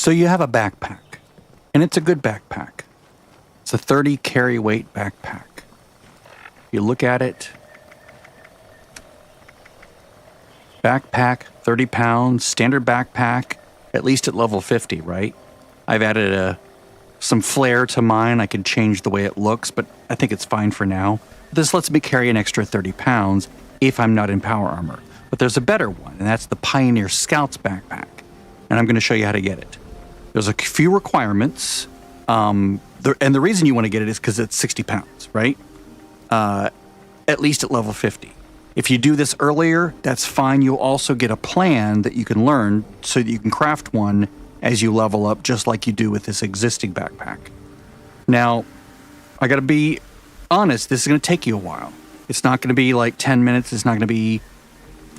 So you have a backpack, and it's a good backpack. It's a 30 carry weight backpack. You look at it, backpack, 30 pounds, standard backpack, at least at level 50, right? I've added some flair to mine. I can change the way it looks, but I think it's fine for now. This lets me carry an extra 30 pounds if I'm not in power armor. But there's a better one, and that's the Pioneer Scout's backpack. And I'm going to show you how to get it. There's a few requirements, and the reason you want to get it is because it's 60 pounds, right? At least at level 50. If you do this earlier, that's fine. You'll also get a plan that you can learn so that you can craft one as you level up, just like you do with this existing backpack. Now, I got to be honest, this is going to take you a while. It's not going to be like 10 minutes. It's not going to be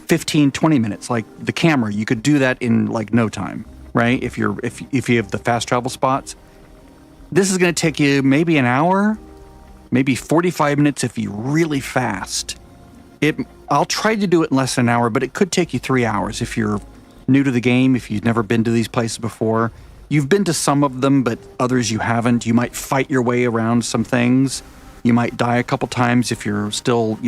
15, 20 minutes. Like the camera, you could do that in like no time, right? If you have the fast travel spots. This is going to take you maybe an hour, maybe 45 minutes if you're really fast. I'll try to do it in less than an hour, but it could take you 3 hours if you're new to the game, if you've never been to these places before. You've been to some of them, but others you haven't. You might fight your way around some things. You might die a couple times if you're still,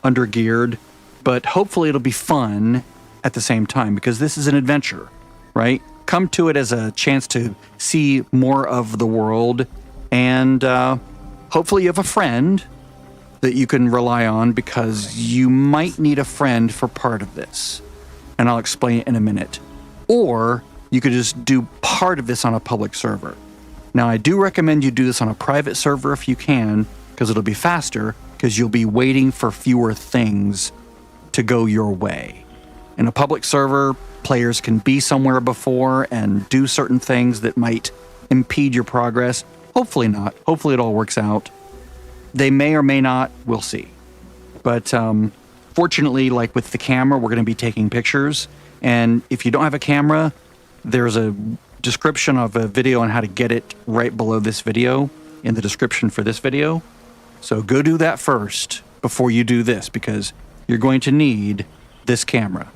under-geared. But hopefully it'll be fun at the same time, because this is an adventure, right? Come to it as a chance to see more of the world, and hopefully you have a friend that you can rely on, because you might need a friend for part of this. And I'll explain it in a minute. Or you could just do part of this on a public server. Now, I do recommend you do this on a private server if you can, because it'll be faster, because you'll be waiting for fewer things to go your way. In a public server, players can be somewhere before and do certain things that might impede your progress. Hopefully not. Hopefully it all works out. They may or may not. We'll see. But fortunately, like with the camera, we're going to be taking pictures. And if you don't have a camera, there's a description of a video on how to get it right below this video in the description for this video. So go do that first before you do this, because you're going to need this camera.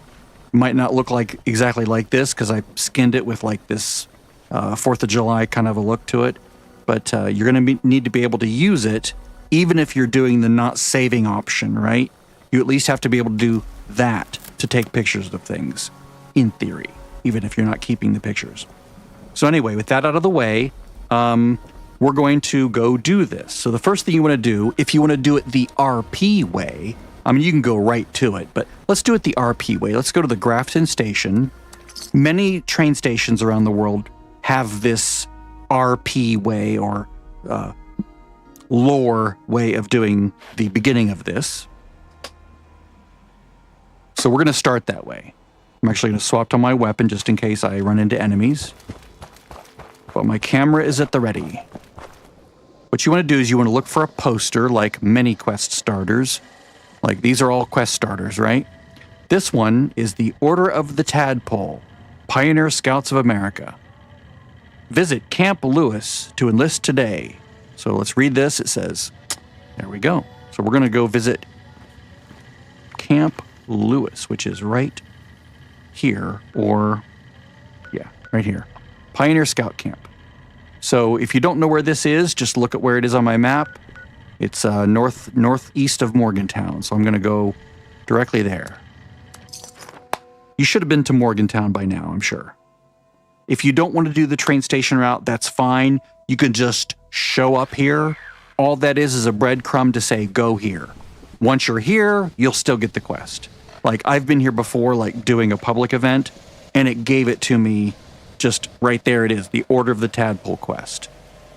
It might not look like exactly like this, because I skinned it with like this 4th of July kind of a look to it. But you're going to need to be able to use it, even if you're doing the not saving option, right? You at least have to be able to do that to take pictures of things, in theory, even if you're not keeping the pictures. So anyway, with that out of the way, we're going to go do this. So the first thing you want to do, if you want to do it the RP way, I mean, you can go right to it, but let's do it the RP way. Let's go to the Grafton Station. Many train stations around the world have this RP way, or lore way of doing the beginning of this. So we're going to start that way. I'm actually going to swap to my weapon just in case I run into enemies. But my camera is at the ready. What you want to do is you want to look for a poster like many quest starters. Like these are all quest starters, right? This one is the Order of the Tadpole, Pioneer Scouts of America. Visit Camp Lewis to enlist today. So let's read this. It says, there we go. So we're going to go visit Camp Lewis, which is right here, or yeah, right here. Pioneer Scout Camp. So if you don't know where this is, just look at where it is on my map. It's northeast of Morgantown, so I'm going to go directly there. You should have been to Morgantown by now, I'm sure. If you don't want to do the train station route, that's fine. You can just show up here. All that is a breadcrumb to say, go here. Once you're here, you'll still get the quest. Like, I've been here before, like, doing a public event, and it gave it to me just right there. It is, the Order of the Tadpole quest.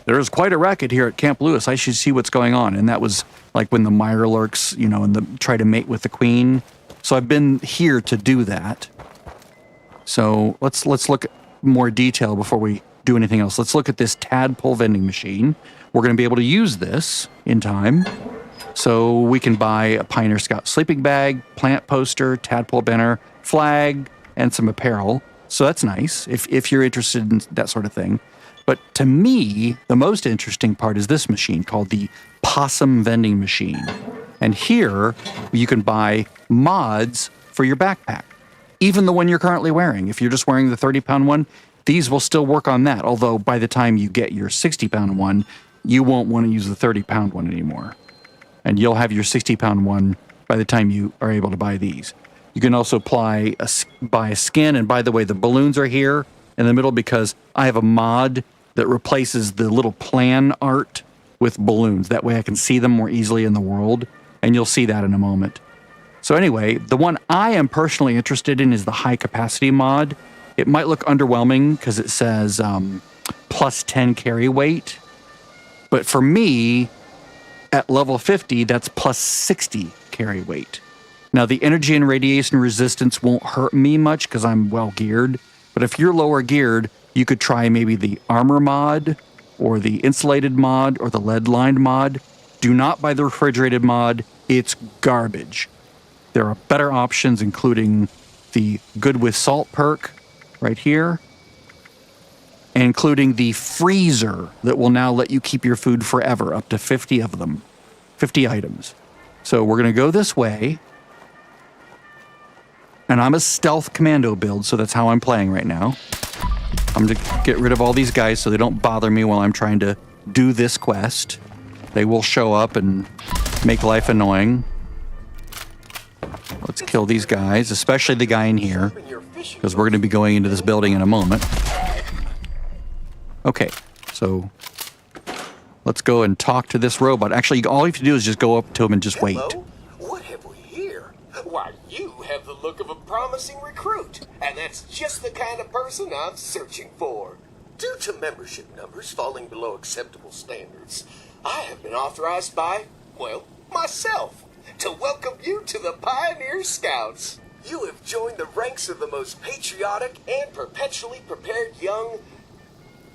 There's quite a racket here at Camp Lewis. I should see what's going on. And that was like when the Mirelurks, and try to mate with the queen. So I've been here to do that. So let's look at more detail before we do anything else. Let's look at this tadpole vending machine. We're going to be able to use this in time. So we can buy a Pioneer Scout sleeping bag, plant poster, tadpole banner, flag, and some apparel. So that's nice if you're interested in that sort of thing. But to me, the most interesting part is this machine called the Possum Vending Machine. And here, you can buy mods for your backpack. Even the one you're currently wearing. If you're just wearing the 30-pound one, these will still work on that. Although by the time you get your 60-pound one, you won't want to use the 30-pound one anymore. And you'll have your 60-pound one by the time you are able to buy these. You can also buy a skin. And by the way, the balloons are here in the middle because I have a mod that replaces the little plan art with balloons. That way I can see them more easily in the world. And you'll see that in a moment. So anyway, the one I am personally interested in is the high capacity mod. It might look underwhelming because it says plus 10 carry weight. But for me, at level 50, that's plus 60 carry weight. Now, the energy and radiation resistance won't hurt me much because I'm well geared. But if you're lower geared, you could try maybe the armor mod or the insulated mod or the lead lined mod. Do not buy the refrigerated mod. It's garbage. There are better options, including the good with salt perk right here, and including the freezer that will now let you keep your food forever, up to 50 of them, 50 items. So we're going to go this way. And I'm a stealth commando build, so that's how I'm playing right now. I'm going to get rid of all these guys so they don't bother me while I'm trying to do this quest. They will show up and make life annoying. Let's kill these guys, especially the guy in here, because we're going to be going into this building in a moment. Okay, so let's go and talk to this robot. Actually, all you have to do is just go up to him and just wait. Hello? What have we here? Why, you have the look of a promising recruit, and that's just the kind of person I'm searching for. Due to membership numbers falling below acceptable standards, I have been authorized by, well, myself, to welcome you to the Pioneer Scouts. You have joined the ranks of the most patriotic and perpetually prepared young,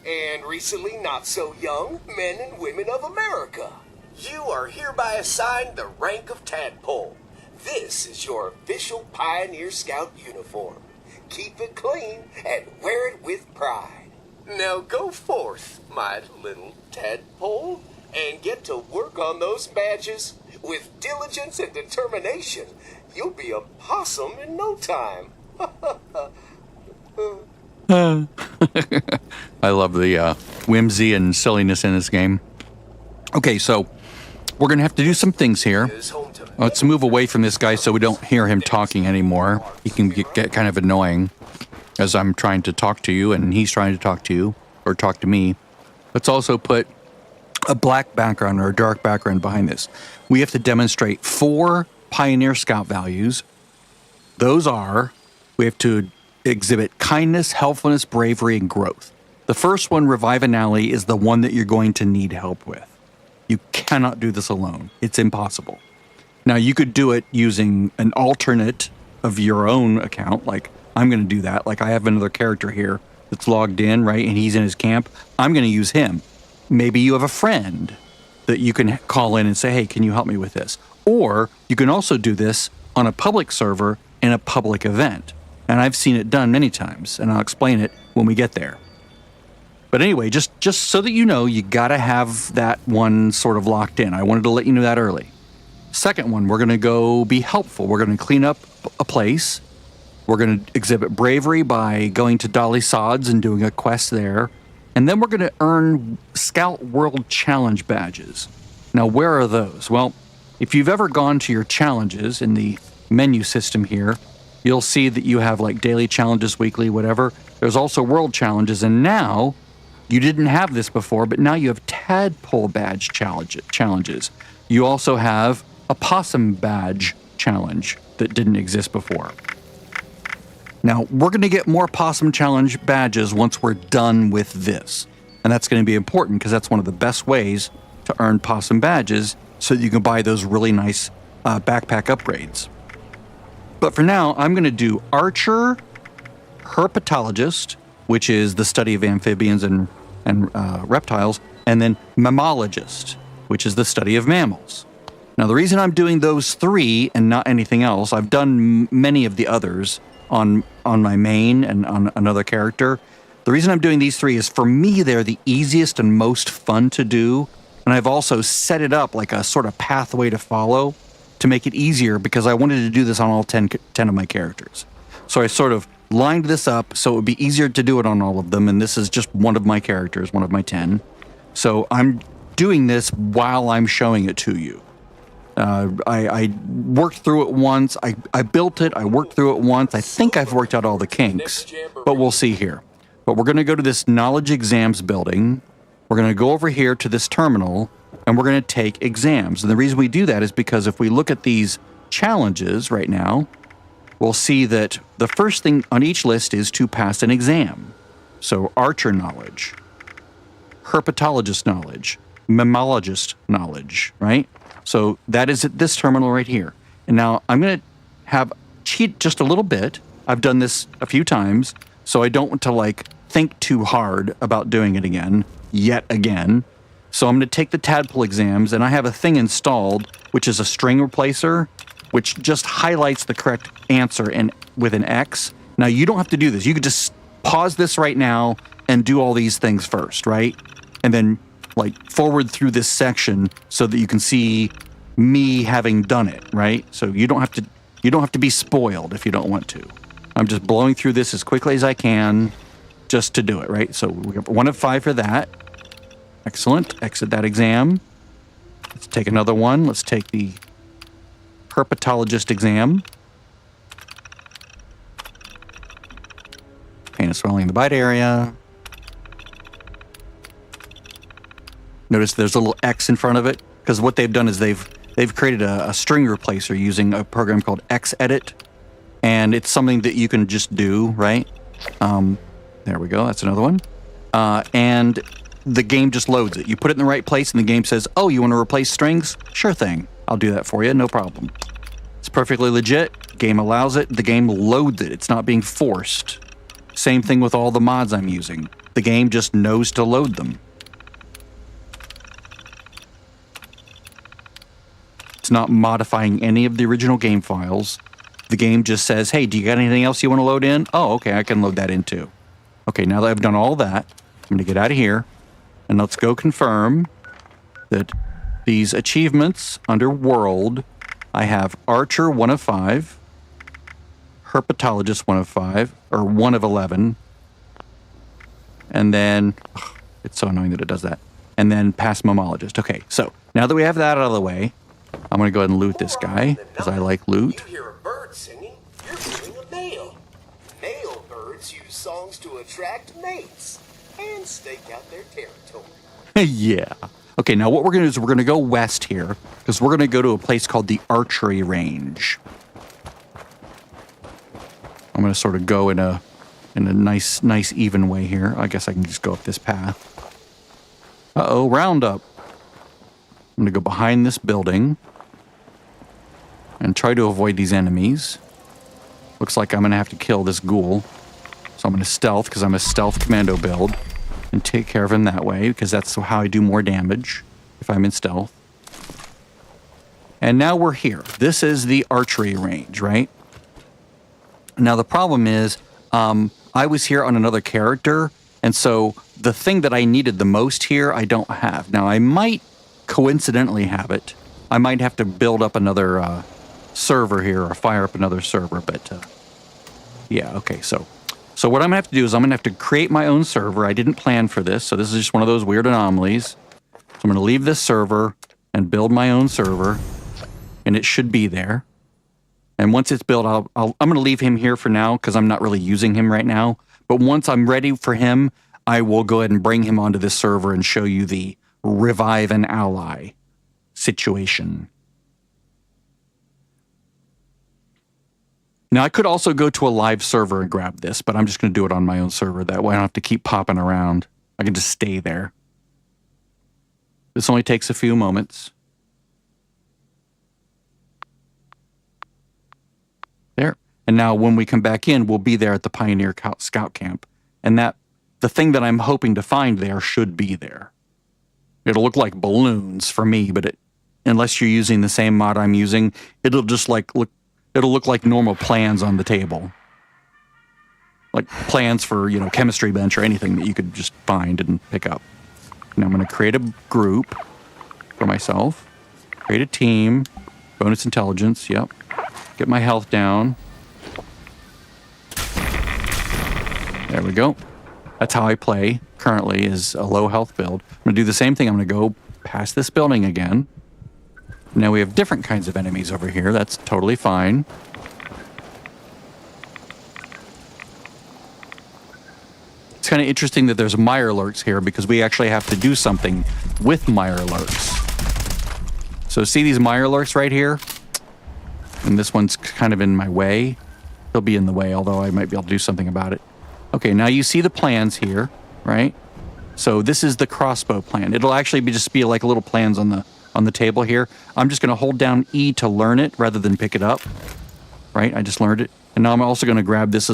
and recently not so young, men and women of America. You are hereby assigned the rank of Tadpole. This is your official Pioneer Scout uniform. Keep it clean and wear it with pride. Now go forth, my little tadpole, and get to work on those badges. With diligence and determination, you'll be a possum in no time. I love the whimsy and silliness in this game. Okay, so we're going to have to do some things here. Let's move away from this guy so we don't hear him talking anymore. He can get kind of annoying as I'm trying to talk to you and he's trying to talk to you or talk to me. Let's also put a black background or a dark background behind this. We have to demonstrate 4 Pioneer Scout values. Those are, we have to exhibit kindness, helpfulness, bravery, and growth. The first one, Revive an Ally, is the one that you're going to need help with. You cannot do this alone. It's impossible. Now, you could do it using an alternate of your own account. Like, I'm going to do that. Like, I have another character here that's logged in, right? And he's in his camp. I'm going to use him. Maybe you have a friend that you can call in and say, hey, can you help me with this? Or you can also do this on a public server in a public event. And I've seen it done many times, and I'll explain it when we get there. But anyway, just so that you know, you got to have that one sort of locked in. I wanted to let you know that early. Second one, we're going to go be helpful. We're going to clean up a place. We're going to exhibit bravery by going to Dolly Sods and doing a quest there. And then we're going to earn Scout World Challenge badges. Now, where are those? Well, if you've ever gone to your challenges in the menu system here, you'll see that you have like daily challenges, weekly, whatever. There's also world challenges. And now, you didn't have this before, but now you have tadpole badge challenges. You also have a possum badge challenge that didn't exist before. Now, we're going to get more possum challenge badges once we're done with this. And that's going to be important because that's one of the best ways to earn possum badges so that you can buy those really nice backpack upgrades. But for now, I'm going to do Archer, Herpetologist, which is the study of amphibians and reptiles, and then Mammologist, which is the study of mammals. Now, the reason I'm doing those 3 and not anything else, I've done many of the others on my main and on another character. The reason I'm doing these 3 is, for me, they're the easiest and most fun to do. And I've also set it up like a sort of pathway to follow to make it easier because I wanted to do this on all 10 of my characters. So I sort of lined this up so it would be easier to do it on all of them. And this is just one of my characters, one of my 10. So I'm doing this while I'm showing it to you. I worked through it once. I built it. I worked through it once. I think I've worked out all the kinks, but we'll see here. But we're going to go to this knowledge exams building. We're going to go over here to this terminal, and we're going to take exams. And the reason we do that is because if we look at these challenges right now, we'll see that the first thing on each list is to pass an exam. So archer knowledge, herpetologist knowledge, mammologist knowledge, right? So that is at this terminal right here. And now I'm going to cheat just a little bit. I've done this a few times, so I don't want to like think too hard about doing it yet again. So I'm going to take the tadpole exams, and I have a thing installed, which is a string replacer, which just highlights the correct answer with an X. Now, you don't have to do this. You could just pause this right now and do all these things first, right? And then like forward through this section so that you can see me having done it, right? So you don't have to be spoiled if you don't want to. I'm just blowing through this as quickly as I can just to do it, right? So we have 1 of 5 for that. Excellent. Exit that exam. Let's take another one. Let's take the herpetologist exam. Pain is swelling in the bite area. Notice there's a little X in front of it because what they've done is they've created a string replacer using a program called Xedit, and it's something that you can just do, right? There we go. That's another one. And the game just loads it. You put it in the right place, and the game says, "Oh, you want to replace strings? Sure thing. I'll do that for you. No problem." It's perfectly legit. Game allows it. The game loads it. It's not being forced. Same thing with all the mods I'm using. The game just knows to load them. It's not modifying any of the original game files. The game just says, hey, do you got anything else you want to load in? Oh, okay, I can load that in too. Okay, now that I've done all that, I'm going to get out of here, and let's go confirm that these achievements under World, I have Archer 1 of 5, Herpetologist 1 of 5, or 1 of 11, and then, it's so annoying that it does that, and then Pass Mammologist. Okay, so now that we have that out of the way, I'm going to go ahead and loot this guy, because I like loot. You hear a bird singing, you're hearing a male. Male birds use songs to attract mates and stake out their territory. Yeah. Okay, now what we're going to do is we're going to go west here, because we're going to go to a place called the archery range. I'm going to sort of go in a nice even way here. I guess I can just go up this path. Uh-oh, roundup. I'm going to go behind this building and try to avoid these enemies. Looks like I'm going to have to kill this ghoul. So I'm going to stealth, because I'm a stealth commando build, and take care of him that way, because that's how I do more damage if I'm in stealth. And now we're here. This is the archery range, right? Now the problem is, I was here on another character, and so the thing that I needed the most here, I don't have. Now I might coincidentally have it. I might have to build up another server here, or fire up another server, but yeah, okay, so what I'm gonna have to do is I'm gonna have to create my own server. I didn't plan for this, so this is just one of those weird anomalies. So I'm gonna leave this server and build my own server, and it should be there. And once it's built, I'm gonna leave him here for now, because I'm not really using him right now. But once I'm ready for him, I will go ahead and bring him onto this server and show you the revive an ally situation. Now, I could also go to a live server and grab this, but I'm just going to do it on my own server. That way I don't have to keep popping around. I can just stay there. This only takes a few moments. There. And now when we come back in, we'll be there at the Pioneer Scout Camp. And the thing that I'm hoping to find there should be there. It'll look like balloons for me, but unless you're using the same mod I'm using, it'll just it'll look like normal plans on the table. Like plans for, chemistry bench or anything that you could just find and pick up. Now I'm going to create a group for myself. Create a team. Bonus intelligence, yep. Get my health down. There we go. That's how I play currently, is a low health build. I'm going to do the same thing. I'm going to go past this building again. Now we have different kinds of enemies over here. That's totally fine. It's kind of interesting that there's Mirelurks here because we actually have to do something with Mirelurks. So see these Mirelurks right here? And this one's kind of in my way. He'll be in the way, although I might be able to do something about it. Okay, now you see the plans here, right? So this is the crossbow plan. It'll actually just be like little plans on the table here. I'm just going to hold down E to learn it rather than pick it up, right? I just learned it. And now I'm also going to grab this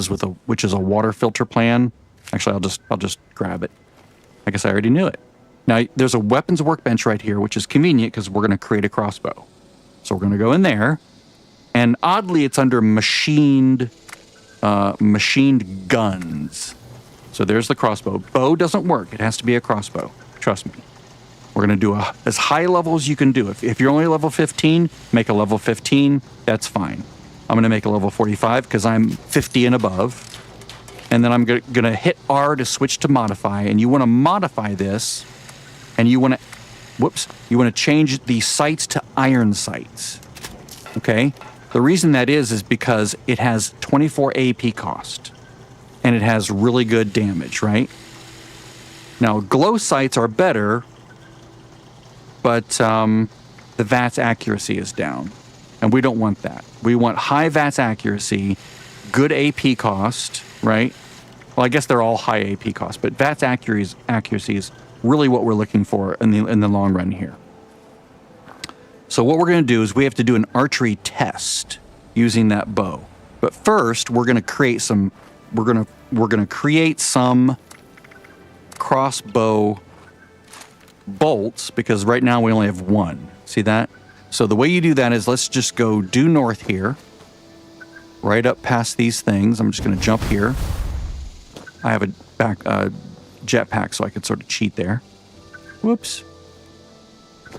which is a water filter plan. Actually, I'll just grab it. I guess I already knew it. Now, there's a weapons workbench right here, which is convenient because we're going to create a crossbow. So we're going to go in there. And oddly, it's under machined guns. So there's the crossbow. Bow doesn't work. It has to be a crossbow. Trust me. We're going to do as high level as you can do. If you're only level 15, make a level 15. That's fine. I'm going to make a level 45 because I'm 50 and above. And then I'm going to hit R to switch to modify. And you want to modify this. And you want to change the sights to iron sights. Okay? The reason that is because it has 24 AP cost. And it has really good damage, right? Now, glow sights are better, but the VATS accuracy is down. And we don't want that. We want high VATS accuracy, good AP cost, right? Well, I guess they're all high AP cost, but VATS accuracy is really what we're looking for in the long run here. So what we're going to do is we have to do an archery test using that bow. But first, we're going to create some crossbow bolts because right now we only have one. See that? So the way you do that is let's just go due north here, right up past these things. I'm just going to jump here. I have a jetpack, so I could sort of cheat there. Whoops.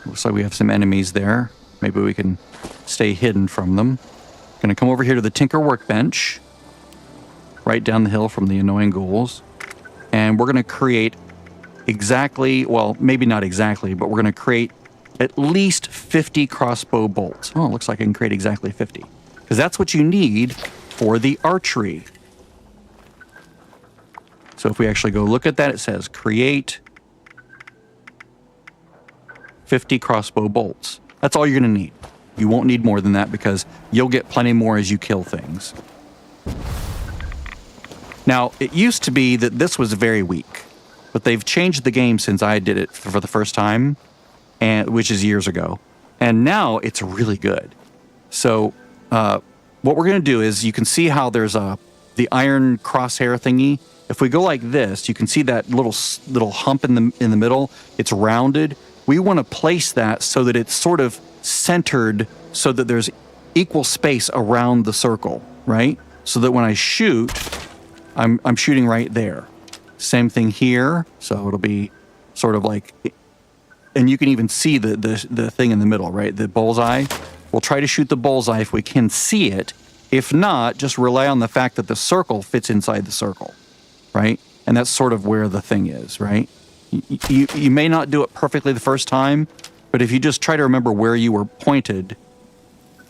Looks like we have some enemies there. Maybe we can stay hidden from them. Going to come over here to the Tinker Workbench, right down the hill from the annoying ghouls. And we're going to create exactly, well, maybe not exactly, but we're going to create at least 50 crossbow bolts. Oh, it looks like I can create exactly 50. Because that's what you need for the archery. So if we actually go look at that, it says create 50 crossbow bolts. That's all you're going to need. You won't need more than that because you'll get plenty more as you kill things. Now, it used to be that this was very weak, but they've changed the game since I did it for the first time, which is years ago. And now it's really good. So what we're going to do is you can see how there's the iron crosshair thingy. If we go like this, you can see that little hump in the middle. It's rounded. We want to place that so that it's sort of centered so that there's equal space around the circle, right? So that when I shoot, I'm shooting right there. Same thing here. So it'll be sort of like, and you can even see the thing in the middle, right? The bullseye. We'll try to shoot the bullseye if we can see it. If not, just rely on the fact that the circle fits inside the circle, right? And that's sort of where the thing is, right? You may not do it perfectly the first time, but if you just try to remember where you were pointed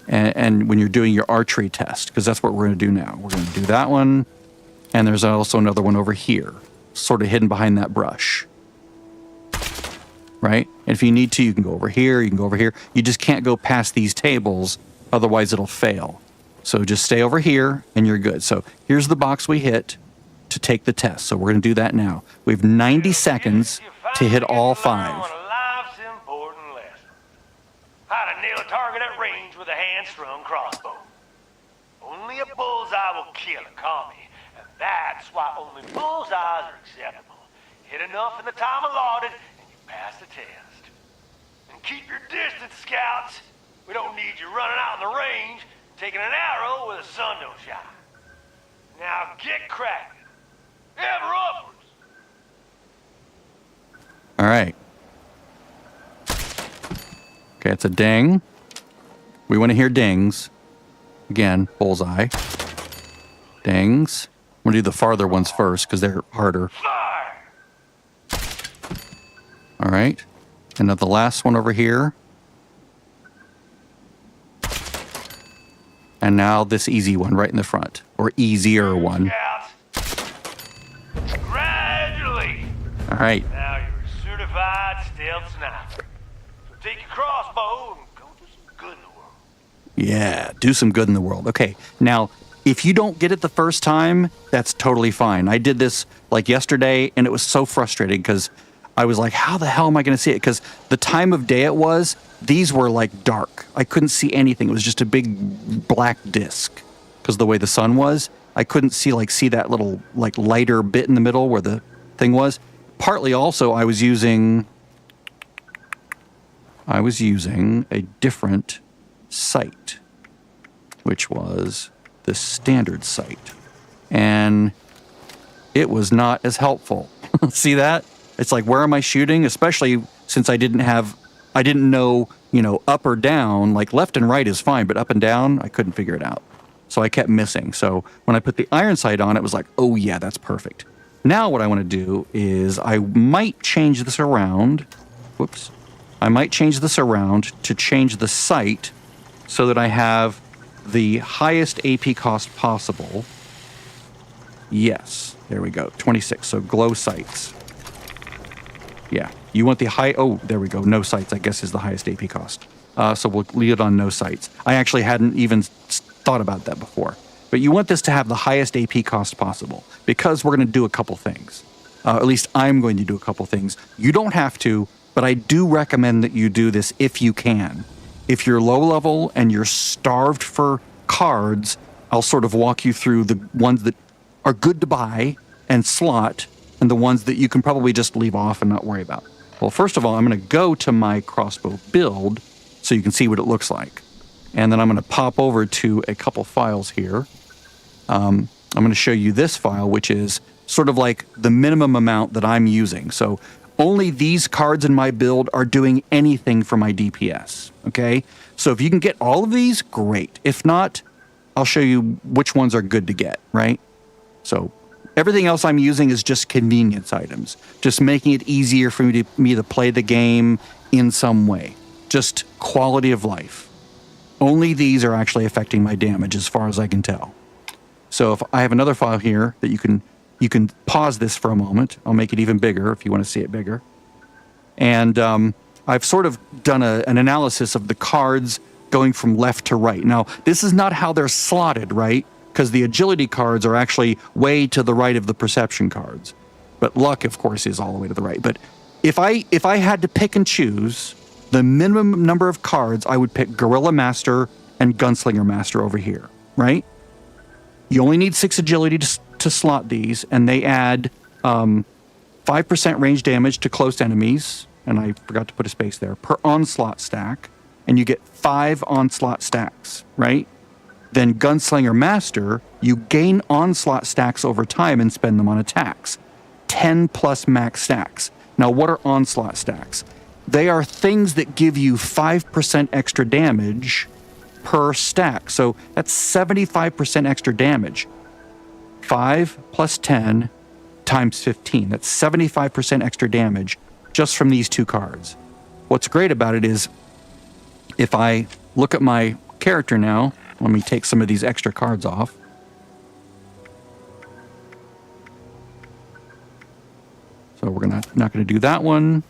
and when you're doing your archery test, because that's what we're going to do now. We're going to do that one, and there's also another one over here, sort of hidden behind that brush, right? And if you need to, you can go over here, you can go over here. You just can't go past these tables, otherwise it'll fail. So just stay over here, and you're good. So here's the box we hit to take the test. So we're going to do that now. We have 90 seconds to hit all 5. How to nail a target at range with a hand-strung crossbow. Only a bullseye will kill a commie, and that's why only bullseyes are acceptable. Hit enough in the time allotted, and you pass the test. And keep your distance, scouts. We don't need you running out in the range, taking an arrow where the sun don't shine. Now get cracking. Ever upwards. All right. Okay, it's a ding. We want to hear dings. Again, bullseye. Dings. going to do the farther ones first because they're harder. Fire! All right. And then the last one over here. And now this easy one right in the front. Or easier one. Scouts. Congratulations. All right. Now you're a certified stealth sniper. So take your crossbow and go do some good in the world. Yeah, do some good in the world. Okay, now, if you don't get it the first time, that's totally fine. I did this like yesterday, and it was so frustrating because I was like, how the hell am I going to see it? Because the time of day it was, these were like dark. I couldn't see anything. It was just a big black disc because the way the sun was. I couldn't see that little like lighter bit in the middle where the thing was. Partly also I was using a different sight, which was the standard sight. And it was not as helpful. See that? It's like, where am I shooting? Especially since I didn't know, up or down, like left and right is fine, but up and down, I couldn't figure it out. So I kept missing. So when I put the iron sight on, it was like, oh yeah, that's perfect. Now what I want to do is I might change this around. Whoops. I might change this around to change the sight so that I have the highest AP cost possible. Yes, there we go, 26, so glow sights. Yeah, you want the high, oh, there we go, no sights, I guess is the highest AP cost. So we'll leave it on no sights. I actually hadn't even thought about that before. But you want this to have the highest AP cost possible because we're going to do a couple things. At least I'm going to do a couple things. You don't have to, but I do recommend that you do this if you can. If you're low level and you're starved for cards, I'll sort of walk you through the ones that are good to buy and slot, and the ones that you can probably just leave off and not worry about. Well, first of all, I'm going to go to my crossbow build so you can see what it looks like. And then I'm going to pop over to a couple files here. I'm going to show you this file, which is sort of like the minimum amount that I'm using. So only these cards in my build are doing anything for my DPS, okay? So if you can get all of these, great. If not, I'll show you which ones are good to get, right? So everything else I'm using is just convenience items, just making it easier for me to play the game in some way, just quality of life. Only these are actually affecting my damage as far as I can tell. So if I have another file here that you can pause this for a moment. I'll make it even bigger if you want to see it bigger. And I've sort of done an analysis of the cards going from left to right. Now, this is not how they're slotted, right? Because the agility cards are actually way to the right of the perception cards. But luck, of course, is all the way to the right. But if I had to pick and choose the minimum number of cards, I would pick Gorilla Master and Gunslinger Master over here, right? You only need 6 agility to slot these, and they add 5% range damage to close enemies, and I forgot to put a space there, per onslaught stack, and you get 5 onslaught stacks, right? Then Gunslinger Master, you gain onslaught stacks over time and spend them on attacks. 10 plus max stacks. Now, what are onslaught stacks? They are things that give you 5% extra damage per stack. So that's 75% extra damage. 5 plus 10 times 15. That's 75% extra damage just from these 2 cards. What's great about it is if I look at my character now, let me take some of these extra cards off. So we're not going to do that one,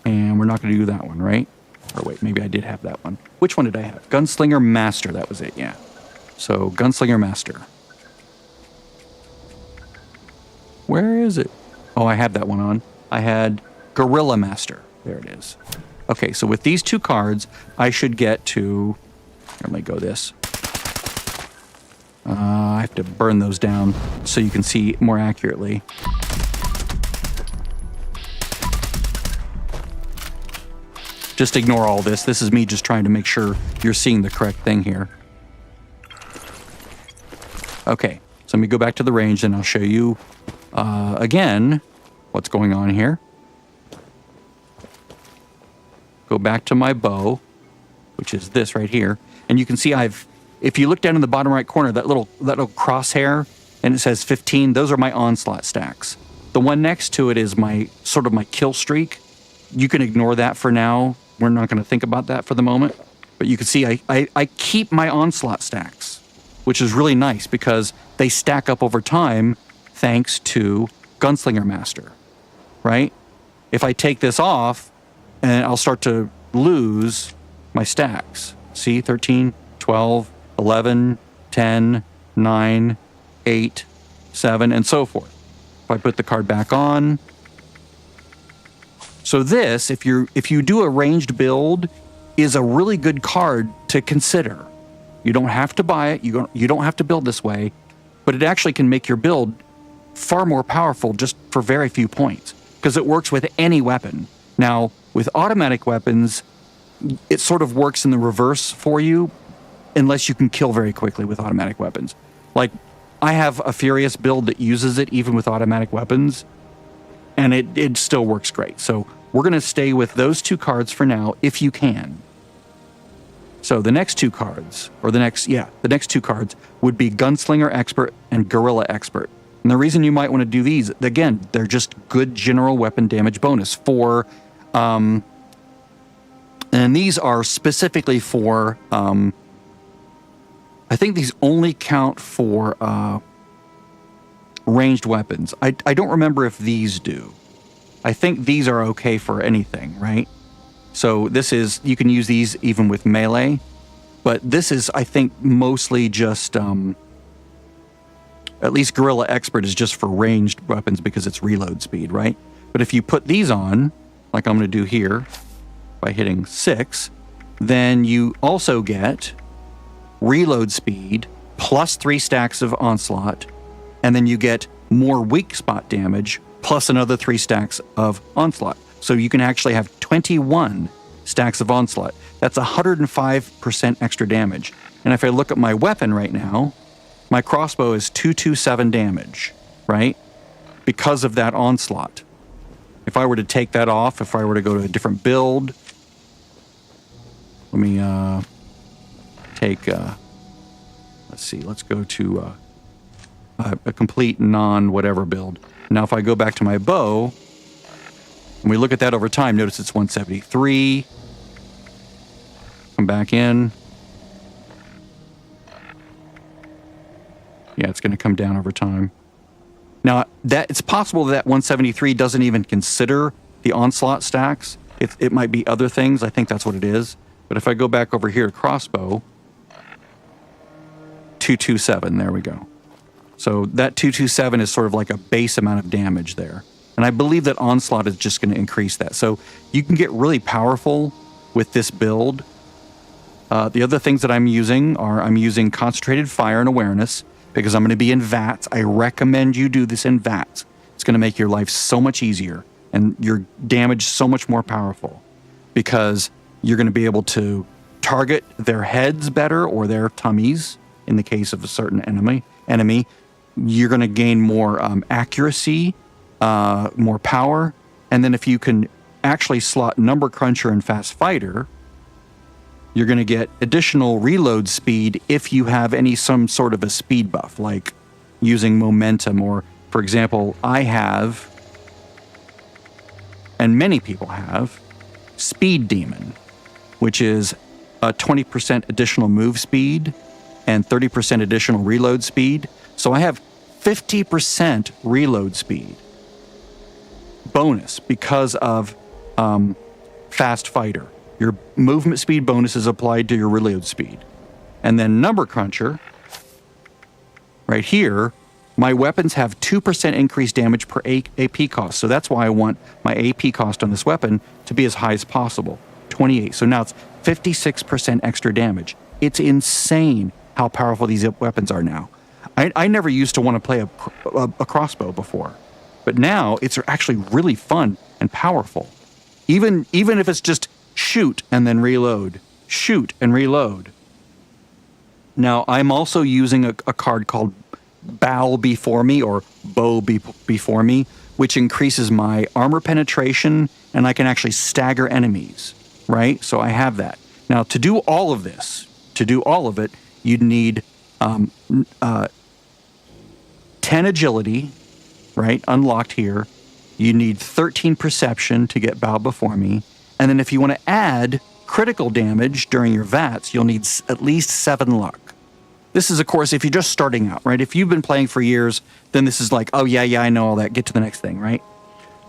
and we're not going to do that one, right? Or wait, maybe I did have that one. Which one did I have? Gunslinger Master, that was it, yeah. So Gunslinger Master. Where is it? Oh, I had that one on. I had Gorilla Master. There it is. Okay, so with these 2 cards, I should get to... Let me go this. I have to burn those down so you can see more accurately. Just ignore all this. This is me just trying to make sure you're seeing the correct thing here. Okay, so let me go back to the range and I'll show you again what's going on here. Go back to my bow, which is this right here. And you can see if you look down in the bottom right corner, that little crosshair, and it says 15. Those are my onslaught stacks. The one next to it is my sort of my kill streak. You can ignore that for now. We're not going to think about that for the moment. But you can see I keep my onslaught stacks, which is really nice because they stack up over time thanks to Gunslinger Master, right? If I take this off, and I'll start to lose my stacks. See, 13, 12, 11, 10, 9, 8, 7, and so forth. If I put the card back on. So this, if you do a ranged build, is a really good card to consider. You don't have to buy it. You don't have to build this way, but it actually can make your build far more powerful just for very few points because it works with any weapon. Now, with automatic weapons, it sort of works in the reverse for you unless you can kill very quickly with automatic weapons. Like, I have a Furious build that uses it even with automatic weapons, and it still works great. So we're going to stay with those two cards for now, if you can. So the next two cards, the next two cards would be Gunslinger Expert and Guerrilla Expert. And the reason you might want to do these, again, they're just good general weapon damage bonus for, and these are specifically for, I think these only count for ranged weapons. I don't remember if these do. I think these are okay for anything, right? So this is, you can use these even with melee, but this is, I think, mostly just, at least Guerrilla Expert is just for ranged weapons because it's reload speed, right? But if you put these on, like I'm going to do here, by hitting 6, then you also get reload speed plus 3 stacks of onslaught, and then you get more weak spot damage plus another 3 stacks of onslaught. So you can actually have 21 stacks of onslaught. That's 105% extra damage. And if I look at my weapon right now, my crossbow is 227 damage, right? Because of that onslaught. If I were to take that off, if I were to go to a different build, let me take, let's see, let's go to a complete non-whatever build. Now, if I go back to my bow, and we look at that over time, notice it's 173. Come back in. Yeah, it's going to come down over time. Now, it's possible that 173 doesn't even consider the onslaught stacks. It might be other things. I think that's what it is. But if I go back over here to crossbow, 227, there we go. So that 227 is sort of like a base amount of damage there. And I believe that onslaught is just going to increase that. So you can get really powerful with this build. The other things that I'm using are I'm using concentrated fire and awareness because I'm going to be in VATS. I recommend you do this in VATS. It's going to make your life so much easier and your damage so much more powerful because you're going to be able to target their heads better or their tummies in the case of a certain enemy. You're going to gain more accuracy, more power, and then if you can actually slot Number Cruncher and Fast Fighter, you're going to get additional reload speed if you have some sort of a speed buff, like using momentum, or, for example, I have, and many people have, Speed Demon, which is a 20% additional move speed and 30% additional reload speed. So I have 50% reload speed bonus because of Fast Fighter. Your movement speed bonus is applied to your reload speed. And then Number Cruncher, right here, my weapons have 2% increased damage per AP cost. So that's why I want my AP cost on this weapon to be as high as possible, 28. So now it's 56% extra damage. It's insane how powerful these weapons are now. I never used to want to play a crossbow before, but now it's actually really fun and powerful. Even if it's just shoot and then reload, shoot and reload. Now, I'm also using a card called Bow Before Me or Bow Before Me, which increases my armor penetration and I can actually stagger enemies, right? So I have that. Now, to do all of this, you'd need 10 agility, right? Unlocked here. You need 13 perception to get bow before me. And then if you want to add critical damage during your VATS, you'll need at least 7 luck. This is, of course, if you're just starting out, right? If you've been playing for years, then this is like, oh, yeah, I know all that. Get to the next thing, right?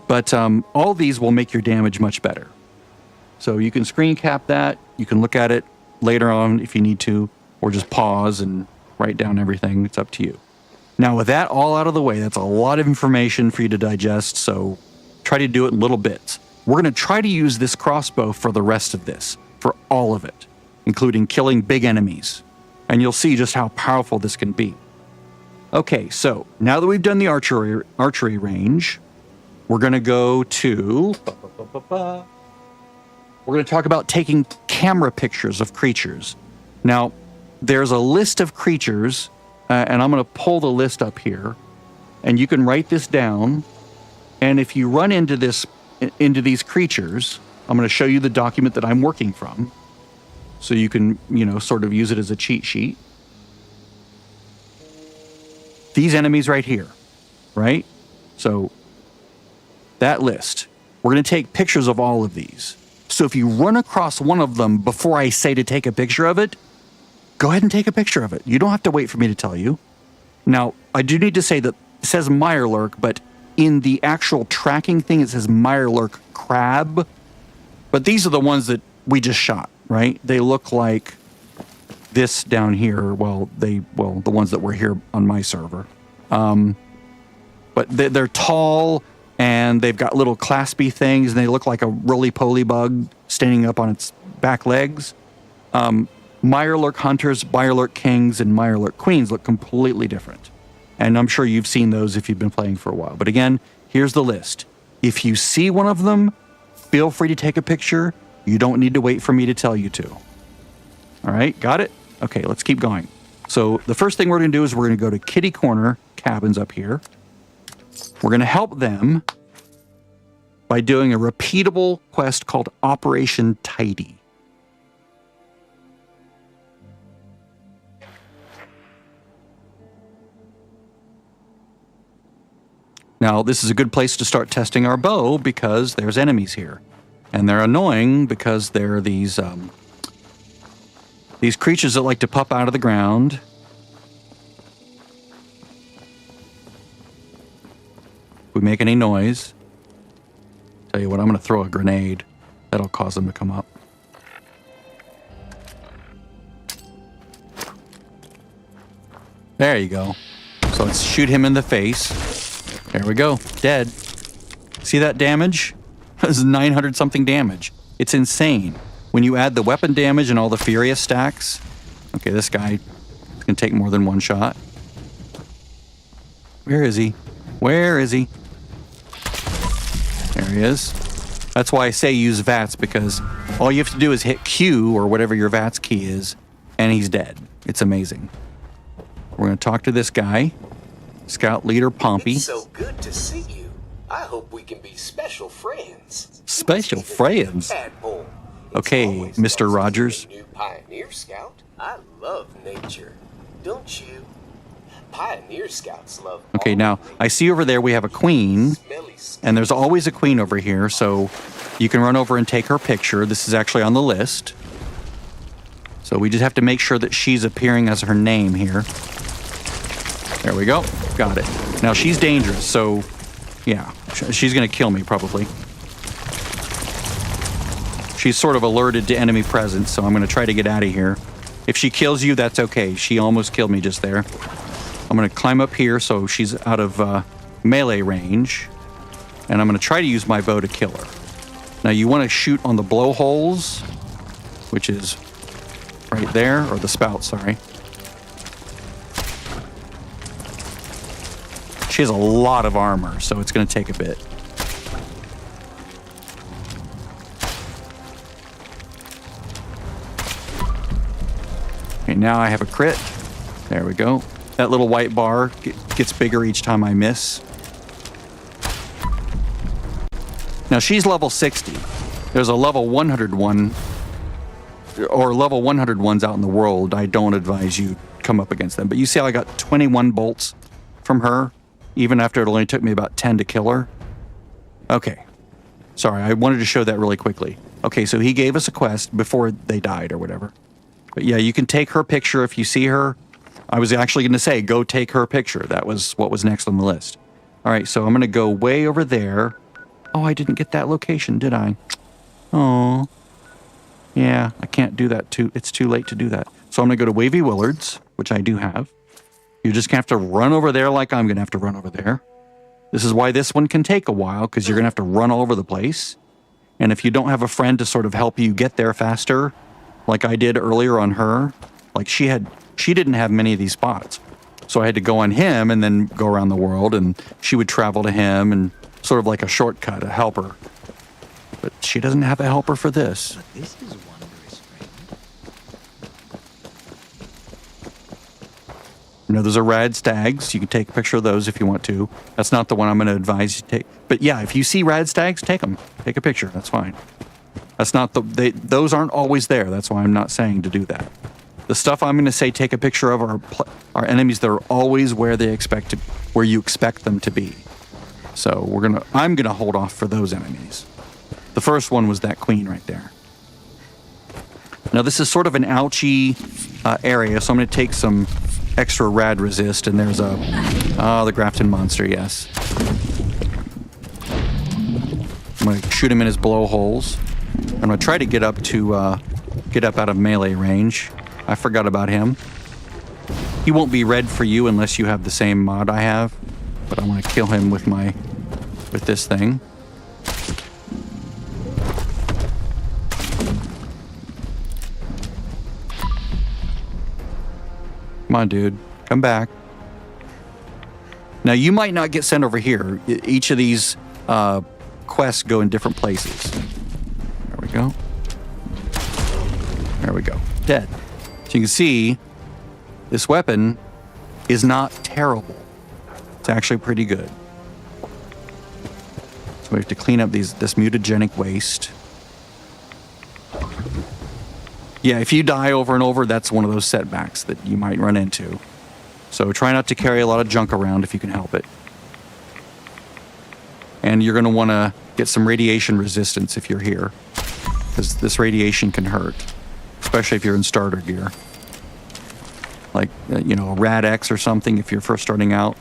But all these will make your damage much better. So you can screen cap that. You can look at it later on if you need to, or just pause and write down everything. It's up to you. Now, with that all out of the way, that's a lot of information for you to digest, so try to do it in little bits. We're going to try to use this crossbow for the rest of this, for all of it, including killing big enemies. And you'll see just how powerful this can be. Okay, so now that we've done the archery range, we're going to go to... We're going to talk about taking camera pictures of creatures. Now, there's a list of creatures, and I'm going to pull the list up here, and you can write this down. And if you run into these creatures, I'm going to show you the document that I'm working from, so you can, sort of use it as a cheat sheet. These enemies right here, right? So that list, we're going to take pictures of all of these. So if you run across one of them before I say to take a picture of it, go ahead and take a picture of it. You don't have to wait for me to tell you. Now, I do need to say that it says Mirelurk, but in the actual tracking thing, it says Mirelurk crab. But these are the ones that we just shot, right? They look like this down here. Well, the ones that were here on my server. But they're tall, and they've got little claspy things, and they look like a roly-poly bug standing up on its back legs. Mirelurk hunters, Mirelurk kings, and Mirelurk queens look completely different. And I'm sure you've seen those if you've been playing for a while. But again, here's the list. If you see one of them, feel free to take a picture. You don't need to wait for me to tell you to. All right, got it? Okay, let's keep going. So the first thing we're going to do is we're going to go to Kitty Corner cabins up here. We're going to help them by doing a repeatable quest called Operation Tidy. Now, this is a good place to start testing our bow because there's enemies here. And they're annoying because they're these creatures that like to pop out of the ground. If we make any noise, tell you what, I'm going to throw a grenade. That'll cause them to come up. There you go. So let's shoot him in the face. There we go. Dead. See that damage? That's 900 something damage. It's insane. When you add the weapon damage and all the furious stacks. Okay, this guy is going to take more than one shot. Where is he? Where is he? There he is. That's why I say use VATS, because all you have to do is hit Q or whatever your VATS key is, and he's dead. It's amazing. We're going to talk to this guy. Scout Leader Pompey. It's so good to see you. I hope we can be special friends. Special friends? Okay, Mr. Rogers. New Pioneer Scout. I love nature. Don't you? Pioneer Scouts love. Okay, now I see over there we have a queen, and there's always a queen over here, so you can run over and take her picture. This is actually on the list. So we just have to make sure that she's appearing as her name here. There we go. Got it. Now, she's dangerous, so, yeah. She's going to kill me, probably. She's sort of alerted to enemy presence, so I'm going to try to get out of here. If she kills you, that's okay. She almost killed me just there. I'm going to climb up here so she's out of melee range. And I'm going to try to use my bow to kill her. Now, you want to shoot on the blowholes, which is right there, or the spout, sorry. She has a lot of armor, so it's going to take a bit. Okay, now I have a crit. There we go. That little white bar gets bigger each time I miss. Now she's level 60. There's a level 101, or level 101s out in the world. I don't advise you come up against them. But you see how I got 21 bolts from her, even after it only took me about 10 to kill her. Okay. Sorry, I wanted to show that really quickly. Okay, so he gave us a quest before they died or whatever. But yeah, you can take her picture if you see her. I was actually going to say, go take her picture. That was what was next on the list. All right, so I'm going to go way over there. Oh, I didn't get that location, did I? Oh. Yeah, I can't do that too. It's too late to do that. So I'm going to go to Wavy Willards, which I do have. You're just going to have to run over there like I'm going to have to run over there. This is why this one can take a while, because you're going to have to run all over the place. And if you don't have a friend to sort of help you get there faster, like I did earlier on her, like she didn't have many of these spots. So I had to go on him and then go around the world, and she would travel to him and sort of like a shortcut, a helper. But she doesn't have a helper for this. But this is wondrous, friend. You know, those are rad stags. You can take a picture of those if you want to. That's not the one I'm going to advise you to take. But yeah, if you see rad stags, take them. Take a picture. That's fine. That's not those aren't always there. That's why I'm not saying to do that. The stuff I'm going to say take a picture of are enemies that are always where you expect them to be. So I'm going to hold off for those enemies. The first one was that queen right there. Now this is sort of an ouchy area, so I'm going to take some extra rad resist, and there's the Grafton monster, yes. I'm going to shoot him in his blowholes. I'm going to try to get up out of melee range. I forgot about him. He won't be red for you unless you have the same mod I have, but I want to kill him with this thing. Come on, dude. Come back. Now, you might not get sent over here. Each of these quests go in different places. There we go. There we go. Dead. So you can see this weapon is not terrible. It's actually pretty good. So we have to clean up this mutagenic waste. Yeah, if you die over and over, that's one of those setbacks that you might run into. So try not to carry a lot of junk around if you can help it. And you're going to want to get some radiation resistance if you're here, because this radiation can hurt, especially if you're in starter gear. Like, a Rad X or something, if you're first starting out,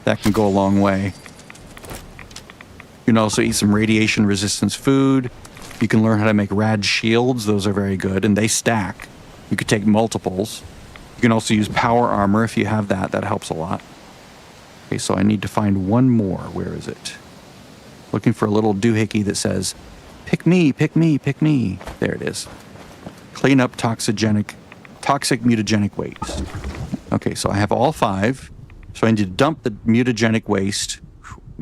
that can go a long way. You can also eat some radiation resistance food. You can learn how to make rad shields. Those are very good, and they stack. You could take multiples. You can also use power armor if you have that. That helps a lot. Okay, so I need to find one more. Where is it? Looking for a little doohickey that says, pick me, pick me, pick me. There it is. Clean up toxic mutagenic waste. Okay, so I have all 5. So I need to dump the mutagenic waste.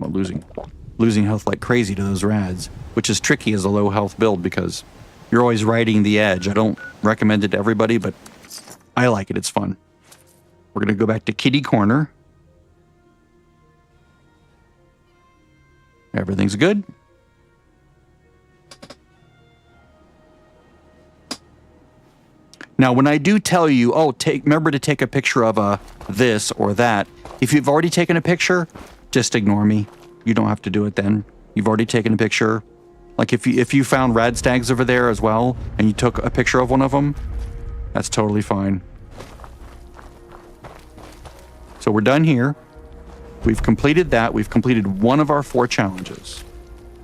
I'm losing health like crazy to those rads, which is tricky as a low health build because you're always riding the edge. I don't recommend it to everybody, but I like it. It's fun. We're going to go back to Kitty Corner. Everything's good. Now, when I do tell you, remember to take a picture of this or that, if you've already taken a picture, just ignore me. You don't have to do it then. You've already taken a picture. Like if you found rad stags over there as well, and you took a picture of one of them, that's totally fine. So we're done here. We've completed that. We've completed one of our 4 challenges.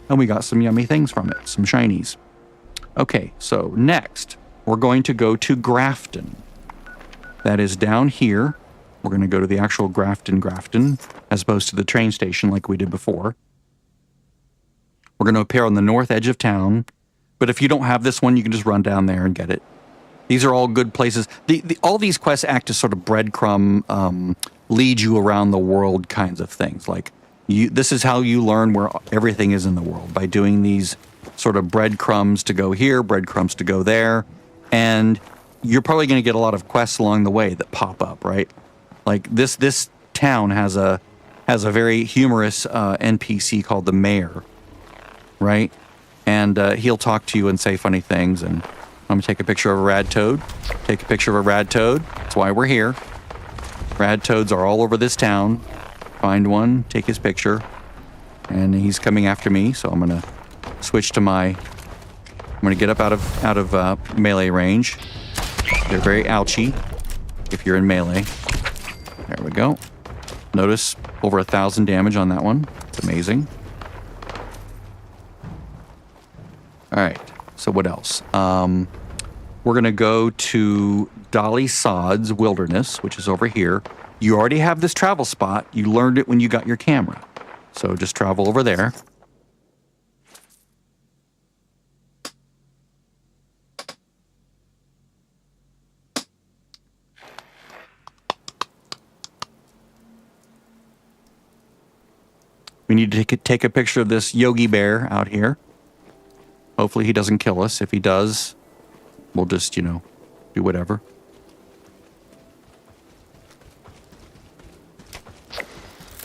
And we got some yummy things from it, some shinies. Okay, so next, we're going to go to Grafton. That is down here. We're going to go to the actual Grafton, as opposed to the train station like we did before. We're going to appear on the north edge of town. But if you don't have this one, you can just run down there and get it. These are all good places. All these quests act as sort of breadcrumb, lead you around the world kinds of things. Like, this is how you learn where everything is in the world, by doing these sort of breadcrumbs to go here, breadcrumbs to go there. And you're probably going to get a lot of quests along the way that pop up, right? Like this town has a very humorous NPC called the Mayor, right? And he'll talk to you and say funny things. And I'm going to take a picture of a rad toad. Take a picture of a rad toad. That's why we're here. Rad toads are all over this town. find one, take his picture, and he's coming after me. So I'm gonna switch to I'm gonna get up out of melee range. They're very ouchy if you're in melee. There we go. Notice over 1,000 damage on that one. It's amazing. All right. So what else? We're going to go to Dolly Sod's Wilderness, which is over here. You already have this travel spot. You learned it when you got your camera. So just travel over there. We need to take a picture of this Yogi Bear out here. Hopefully he doesn't kill us. If he does, we'll just, do whatever.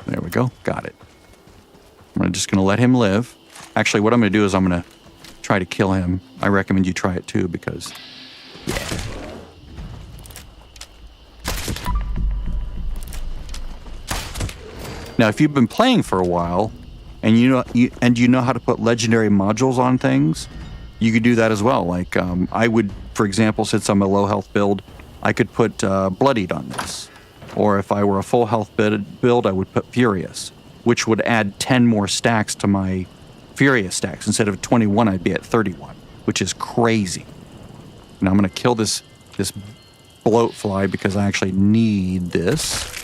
There we go. Got it. I'm just going to let him live. Actually, what I'm going to do is I'm going to try to kill him. I recommend you try it too because, yeah. Now, if you've been playing for a while and you know how to put legendary modules on things, you could do that as well. Like I would, for example, since I'm a low health build, I could put Bloodied on this. Or if I were a full health build, I would put Furious, which would add 10 more stacks to my Furious stacks. Instead of 21, I'd be at 31, which is crazy. Now I'm going to kill this bloat fly because I actually need this.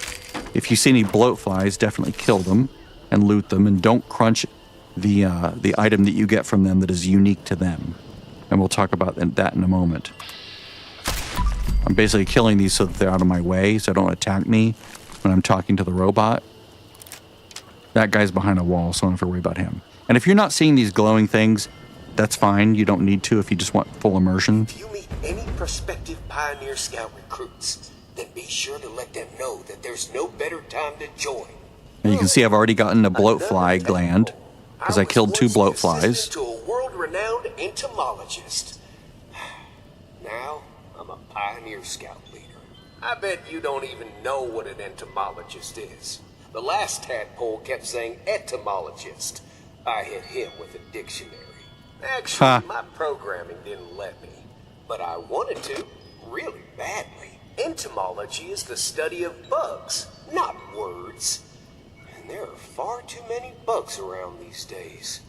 If you see any bloat flies, definitely kill them and loot them, and don't crunch the item that you get from them that is unique to them. And we'll talk about that in a moment. I'm basically killing these so that they're out of my way, so they don't attack me when I'm talking to the robot. That guy's behind a wall, so I don't have to worry about him. And if you're not seeing these glowing things, that's fine. You don't need to if you just want full immersion. If you meet any prospective Pioneer Scout recruits, then be sure to let them know that there's no better time to join. And you can see I've already gotten a bloat fly gland because I killed 2 bloat flies. To a world-renowned entomologist. Now I'm a Pioneer Scout leader. I bet you don't even know what an entomologist is. The last tadpole kept saying etymologist. I hit him with a dictionary. Actually, my programming didn't let me, but I wanted to, really badly. Entomology is the study of bugs, not words. And there are far too many bugs around these days.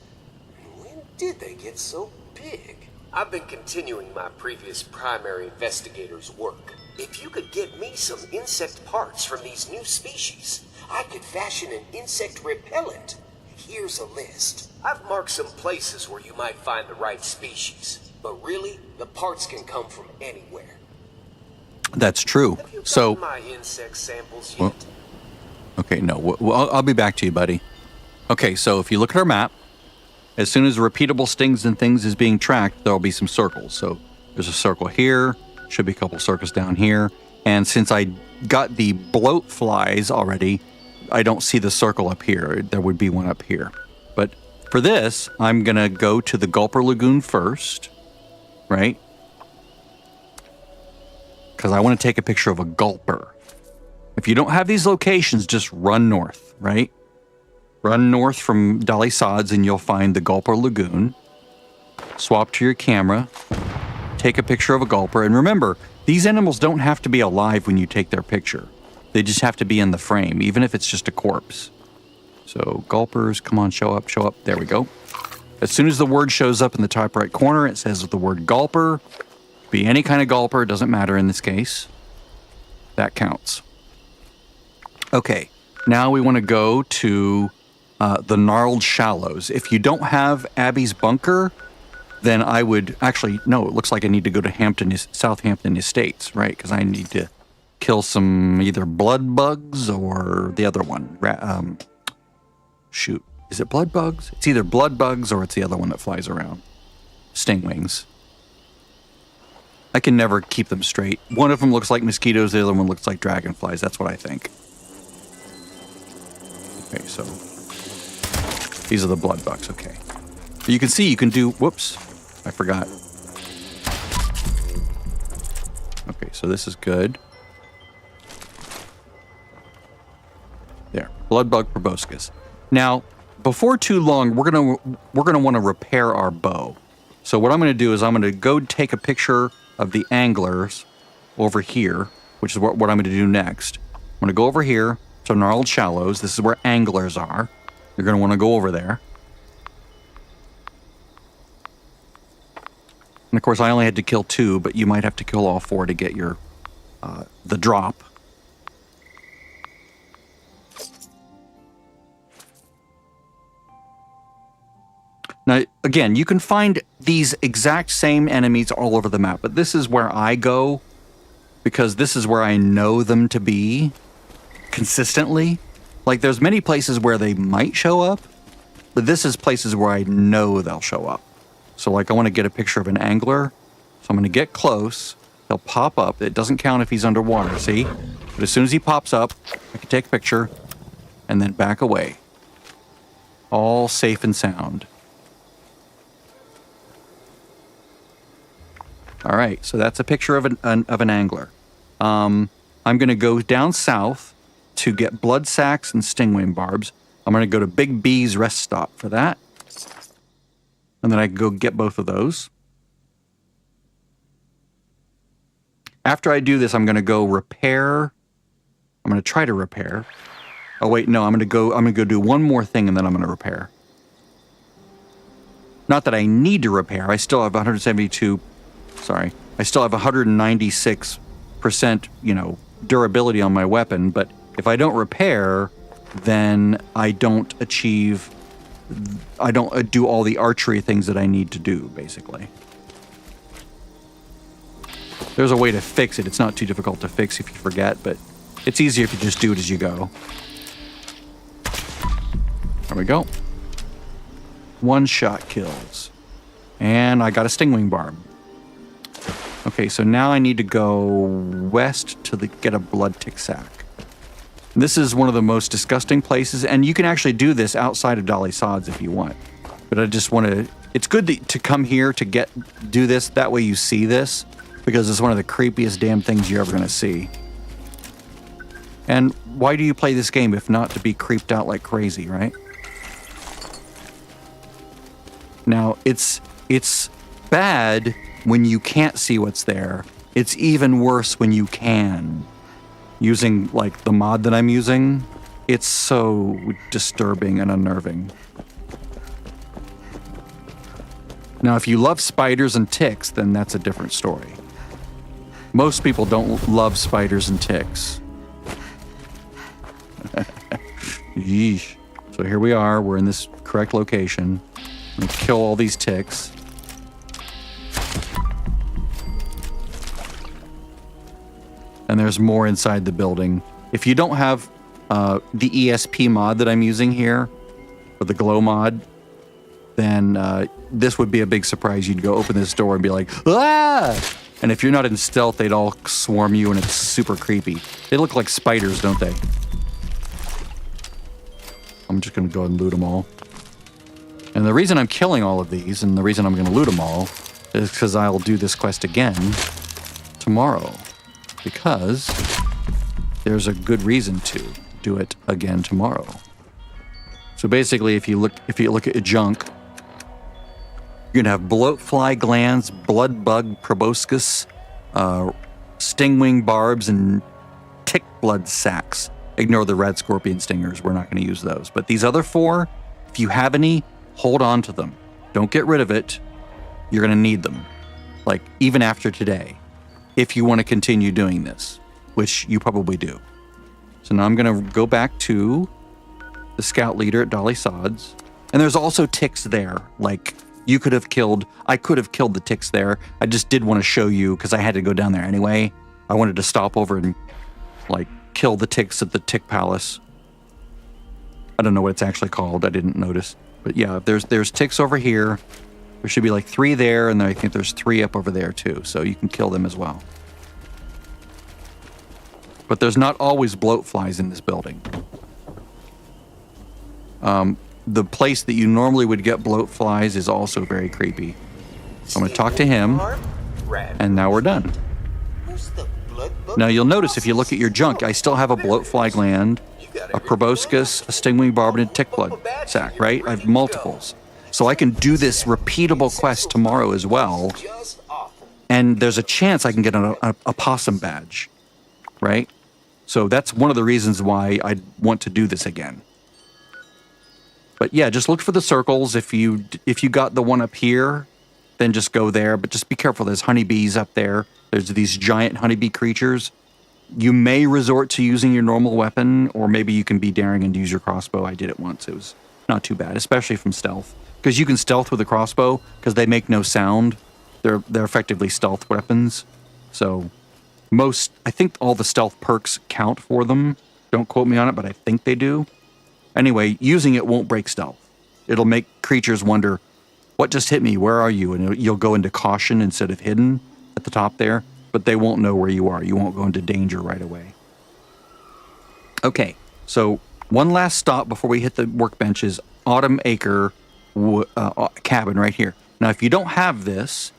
When did they get so big? I've been continuing my previous primary investigator's work. If you could get me some insect parts from these new species, I could fashion an insect repellent. Here's a list. I've marked some places where you might find the right species, but really, the parts can come from anywhere. That's true. Have you So, gotten my insect samples yet? okay, no, well, I'll be back to you, buddy. Okay, so if you look at our map, as soon as repeatable stings and things is being tracked, there'll be some circles. So there's a circle here, should be a couple circles down here. And since I got the bloat flies already, I don't see the circle up here. There would be one up here. But for this, I'm going to go to the Gulper Lagoon first, right? Because I want to take a picture of a gulper. If you don't have these locations, just run north, right? Run north from Dolly Sod's and you'll find the Gulper Lagoon. Swap to your camera. Take a picture of a gulper. And remember, these animals don't have to be alive when you take their picture. They just have to be in the frame, even if it's just a corpse. So gulpers, come on, show up, show up. There we go. As soon as the word shows up in the top right corner, it says the word gulper. Be any kind of gulper, it doesn't matter in this case. That counts. Okay, now we want to go to the Gnarled Shallows. If you don't have Abby's bunker, then I would actually, no, it looks like I need to go to Southampton Estates, right? Because I need to kill some either blood bugs or the other one. Shoot, is it blood bugs? It's either blood bugs or it's the other one that flies around. Stingwings. I can never keep them straight. One of them looks like mosquitoes, the other one looks like dragonflies. That's what I think. Okay, so these are the blood bugs, okay. But you can see you can do, whoops, I forgot. Okay, so this is good. There. Blood bug proboscis. Now, before too long, we're gonna want to repair our bow. So what I'm gonna do is I'm gonna go take a picture of the anglers over here, which is what I'm gonna do next. I'm gonna go over here to Gnarled Shallows. This is where anglers are. You're gonna want to go over there. And of course, I only had to kill 2, but you might have to kill all 4 to get your the drop. Now, again, you can find these exact same enemies all over the map, but this is where I go because this is where I know them to be consistently. Like, there's many places where they might show up, but this is places where I know they'll show up. So, like, I want to get a picture of an angler, so I'm going to get close. He'll pop up. It doesn't count if he's underwater, see? But as soon as he pops up, I can take a picture and then back away. All safe and sound. All right, so that's a picture of an angler. I'm going to go down south to get blood sacks and stingwing barbs. I'm going to go to Big B's rest stop for that. And then I can go get both of those. After I do this, I'm going to go repair. I'm going to try to repair. Oh, wait, no, I'm going to go do one more thing and then I'm going to repair. Not that I need to repair. I still have 172... Sorry, I still have 196%, durability on my weapon, but if I don't repair, then I don't do all the archery things that I need to do, basically. There's a way to fix it. It's not too difficult to fix if you forget, but it's easier if you just do it as you go. There we go. 1-shot kills. And I got a stingwing barb. Okay, so now I need to go west to get a blood tick sack. This is one of the most disgusting places, and you can actually do this outside of Dolly Sods if you want. But I just want to... It's good to come here to do this. That way you see this, because it's one of the creepiest damn things you're ever going to see. And why do you play this game if not to be creeped out like crazy, right? Now, it's bad when you can't see what's there. It's even worse when you can. Using, like, the mod that I'm using, it's so disturbing and unnerving. Now, if you love spiders and ticks, then that's a different story. Most people don't love spiders and ticks. Yeesh. So here we are. We're in this correct location. We kill all these ticks. And there's more inside the building. If you don't have the ESP mod that I'm using here, or the glow mod, then this would be a big surprise. You'd go open this door and be like, ah! And if you're not in stealth, they'd all swarm you and it's super creepy. They look like spiders, don't they? I'm just gonna go ahead and loot them all. And the reason I'm killing all of these, and the reason I'm gonna loot them all, is because I'll do this quest again tomorrow. Because there's a good reason to do it again tomorrow. So basically, if you look at your junk, you're gonna have bloatfly glands, blood bug proboscis, stingwing barbs, and tick blood sacs. Ignore the red scorpion stingers. We're not going to use those. But these other 4, if you have any, hold on to them. Don't get rid of it. You're going to need them. Like, even after today. If you want to continue doing this. Which you probably do. So now I'm going to go back to the scout leader at Dolly Sods. And there's also ticks there. Like, I could have killed the ticks there. I just did want to show you, because I had to go down there anyway. I wanted to stop over and, like, kill the ticks at the tick palace. I don't know what it's actually called. I didn't notice. But yeah, there's ticks over here. There should be like 3 there, and then I think there's 3 up over there too. So you can kill them as well. But there's not always bloat flies in this building. The place that you normally would get bloat flies is also very creepy. So I'm going to talk to him, and now we're done. Now you'll notice if you look at your junk, I still have a bloatfly gland, a proboscis, a stingwing barb, and a tick blood sac, right? I have multiples. So I can do this repeatable quest tomorrow as well. Just awful. And there's a chance I can get a possum badge, right? So that's one of the reasons why I want to do this again. But yeah, just look for the circles. If you got the one up here, then just go there. But just be careful. There's honeybees up there. There's these giant honeybee creatures. You may resort to using your normal weapon, or maybe you can be daring and use your crossbow. I did it once. It was not too bad, especially from stealth. Because you can stealth with a crossbow because they make no sound. They're effectively stealth weapons. So I think all the stealth perks count for them. Don't quote me on it, but I think they do. Anyway, using it won't break stealth. It'll make creatures wonder, what just hit me? Where are you? And you'll go into caution instead of hidden at the top there, but they won't know where you are. You won't go into danger right away. Okay, so one last stop before we hit the workbench is Autumn Acre cabin right here. Now, if you don't have this,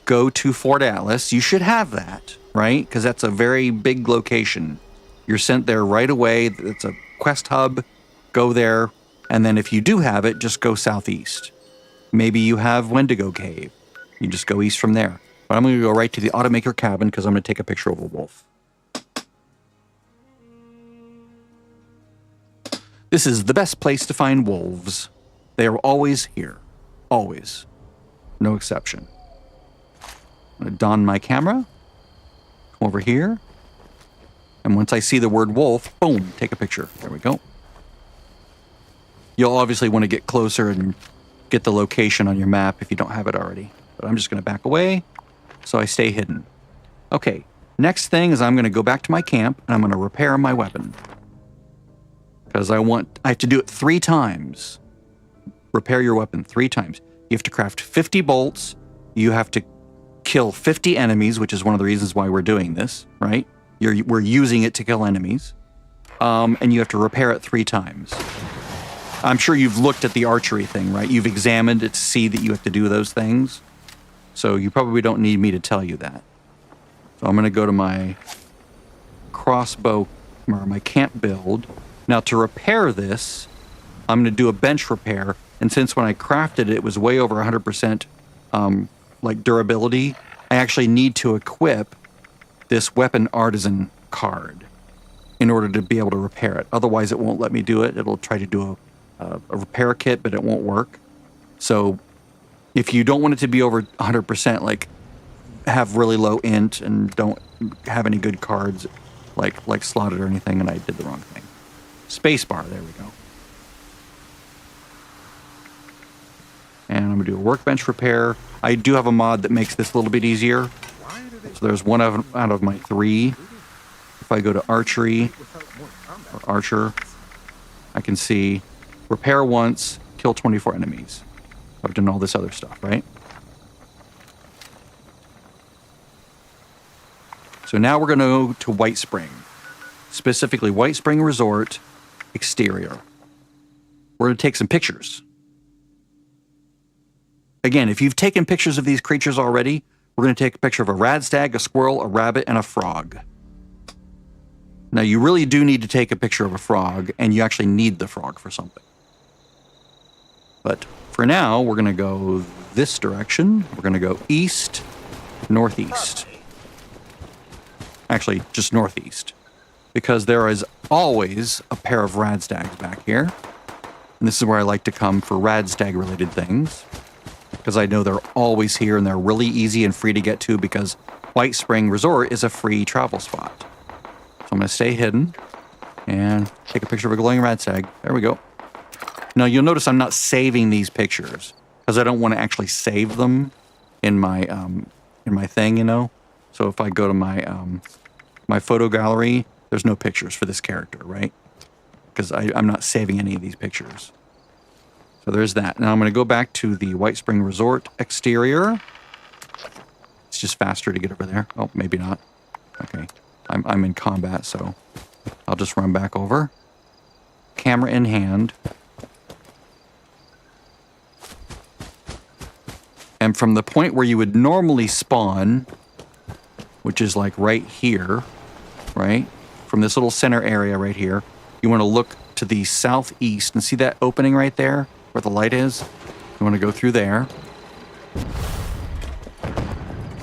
go to Fort Atlas. You should have that, right? Because that's a very big location. You're sent there right away. It's a quest hub. Go there, and then if you do have it, just go southeast. Maybe you have Wendigo Cave. You just go east from there. But I'm going to go right to the Automaker cabin because I'm going to take a picture of a wolf. This is the best place to find wolves. They are always here. Always. No exception. I'm going to don my camera. Come over here. And once I see the word wolf, boom, take a picture. There we go. You'll obviously want to get closer and get the location on your map if you don't have it already. But I'm just going to back away so I stay hidden. Okay, next thing is I'm going to go back to my camp and I'm going to repair my weapon. Because I have to do it 3 times. Repair your weapon 3 times. You have to craft 50 bolts. You have to kill 50 enemies, which is one of the reasons why we're doing this, right? We're using it to kill enemies. And you have to repair it 3 times. I'm sure you've looked at the archery thing, right? You've examined it to see that you have to do those things. So you probably don't need me to tell you that. So I'm going to go to my crossbow, or my camp build. Now to repair this, I'm going to do a bench repair. And since when I crafted it, it was way over 100% like durability, I actually need to equip this weapon artisan card in order to be able to repair it. Otherwise, it won't let me do it. It'll try to do a repair kit, but it won't work. So if you don't want it to be over 100%, like have really low int and don't have any good cards like slotted or anything, and I did the wrong thing. Spacebar, there we go. And I'm gonna do a workbench repair. I do have a mod that makes this a little bit easier. So there's one out of my 3. If I go to archery or archer, I can see repair once, kill 24 enemies. I've done all this other stuff, right? So now we're going to go to White Spring, specifically White Spring Resort exterior. We're going to take some pictures. Again, if you've taken pictures of these creatures already, we're going to take a picture of a radstag, a squirrel, a rabbit, and a frog. Now, you really do need to take a picture of a frog, and you actually need the frog for something. But for now, we're going to go this direction. We're going to go east, northeast. Actually, just northeast. Because there is always a pair of radstags back here. And this is where I like to come for radstag-related things. Because I know they're always here, and they're really easy and free to get to because White Spring Resort is a free travel spot. So I'm going to stay hidden and take a picture of a glowing radstag. There we go. Now, you'll notice I'm not saving these pictures because I don't want to actually save them in my thing, you know? So if I go to my my photo gallery, there's no pictures for this character, right? Because I'm not saving any of these pictures. So there's that. Now I'm going to go back to the White Spring Resort exterior. It's just faster to get over there. Oh, maybe not. Okay. I'm in combat, so I'll just run back over. Camera in hand. And from the point where you would normally spawn, which is like right here, right? From this little center area right here, you want to look to the southeast and see that opening right there where the light is? You want to go through there.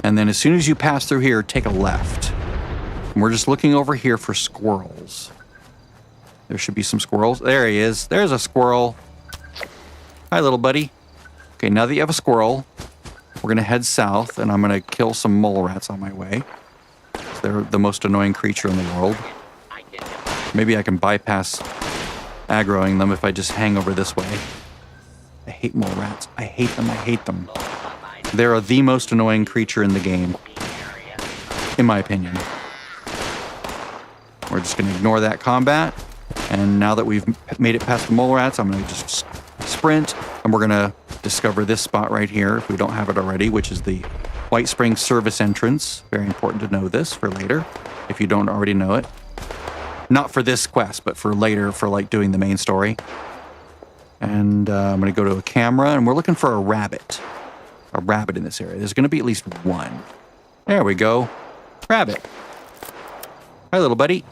And then as soon as you pass through here, take a left. And we're just looking over here for squirrels. There should be some squirrels. There he is. There's a squirrel. Hi, little buddy. Okay, now that you have a squirrel, we're going to head south, and I'm going to kill some mole rats on my way. They're the most annoying creature in the world. Maybe I can bypass aggroing them if I just hang over this way. I hate mole rats. I hate them. I hate them. They're the most annoying creature in the game, in my opinion. We're just going to ignore that combat. And now that we've made it past the mole rats, I'm going to just sprint, and we're going to discover this spot right here, if we don't have it already, which is the White Springs service entrance. Very important to know this for later, if you don't already know it. Not for this quest, but for later, for like doing the main story. And I'm going to go to a camera, and we're looking for a rabbit. A rabbit in this area. There's going to be at least one. There we go. Rabbit. Hi, little buddy.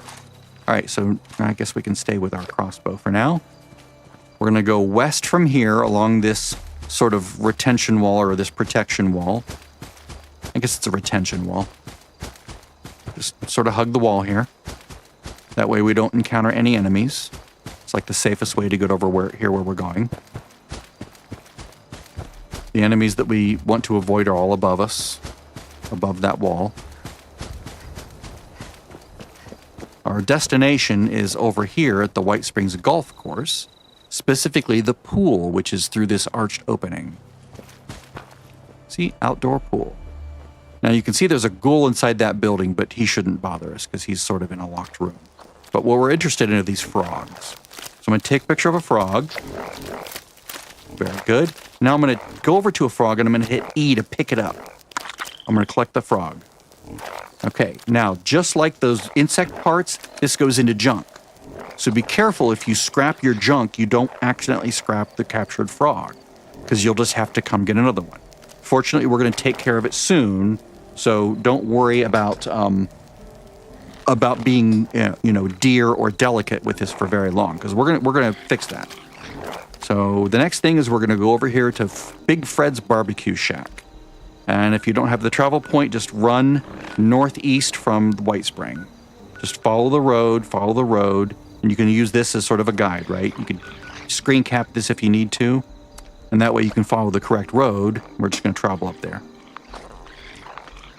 All right, so I guess we can stay with our crossbow for now. We're going to go west from here along this sort of retention wall or this protection wall. I guess it's a retention wall. Just sort of hug the wall here. That way we don't encounter any enemies. It's like the safest way to get over where we're going. The enemies that we want to avoid are all above us, above that wall. Our destination is over here at the White Springs Golf Course, specifically the pool, which is through this arched opening. See, outdoor pool. Now you can see there's a ghoul inside that building, but he shouldn't bother us because he's sort of in a locked room. But what we're interested in are these frogs. So I'm going to take a picture of a frog. Very good. Now I'm going to go over to a frog and I'm going to hit E to pick it up. I'm going to collect the frog. Okay, now just like those insect parts, this goes into junk. So be careful if you scrap your junk, you don't accidentally scrap the captured frog, because you'll just have to come get another one. Fortunately, we're going to take care of it soon, so don't worry about being dear or delicate with this for very long, because we're gonna fix that. So the next thing is we're gonna go over here to Big Fred's Barbecue Shack. And if you don't have the travel point, just run northeast from the White Spring. Just follow the road, and you can use this as sort of a guide, right? You can screen cap this if you need to, and that way you can follow the correct road. We're just going to travel up there.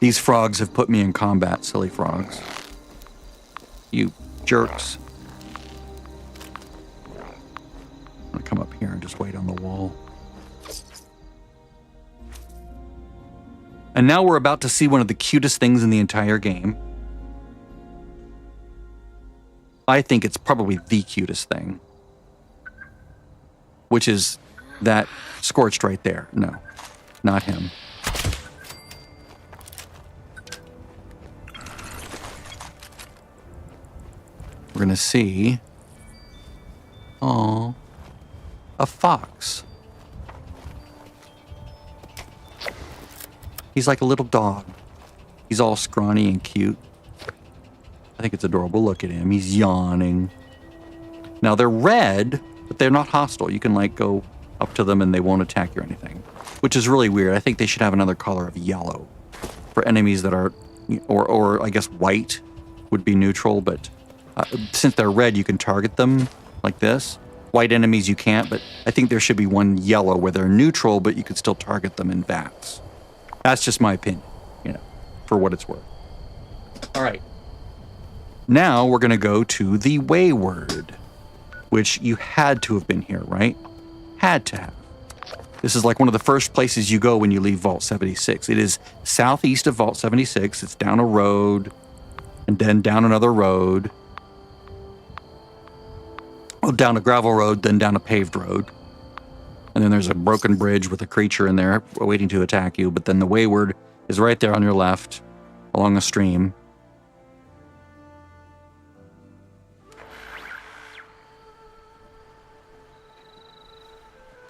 These frogs have put me in combat, silly frogs. You jerks. I'm going to come up here and just wait on the wall. And now we're about to see one of the cutest things in the entire game. I think it's probably the cutest thing. Which is that scorched right there. No, not him. We're going to see... Oh, a fox. He's like a little dog. He's all scrawny and cute. I think it's adorable. Look at him. He's yawning. Now, they're red, but they're not hostile. You can, like, go up to them and they won't attack you or anything, which is really weird. I think they should have another color of yellow for enemies that are, or I guess white would be neutral, but since they're red, you can target them like this. White enemies you can't, but I think there should be one yellow where they're neutral, but you could still target them in VATS. That's just my opinion, for what it's worth. All right. Now we're going to go to the Wayward, which you had to have been here, right? Had to have. This is like one of the first places you go when you leave Vault 76. It is southeast of Vault 76. It's down a road, and then down another road. Well, down a gravel road, then down a paved road. And then there's a broken bridge with a creature in there waiting to attack you. But then the Wayward is right there on your left, along a stream.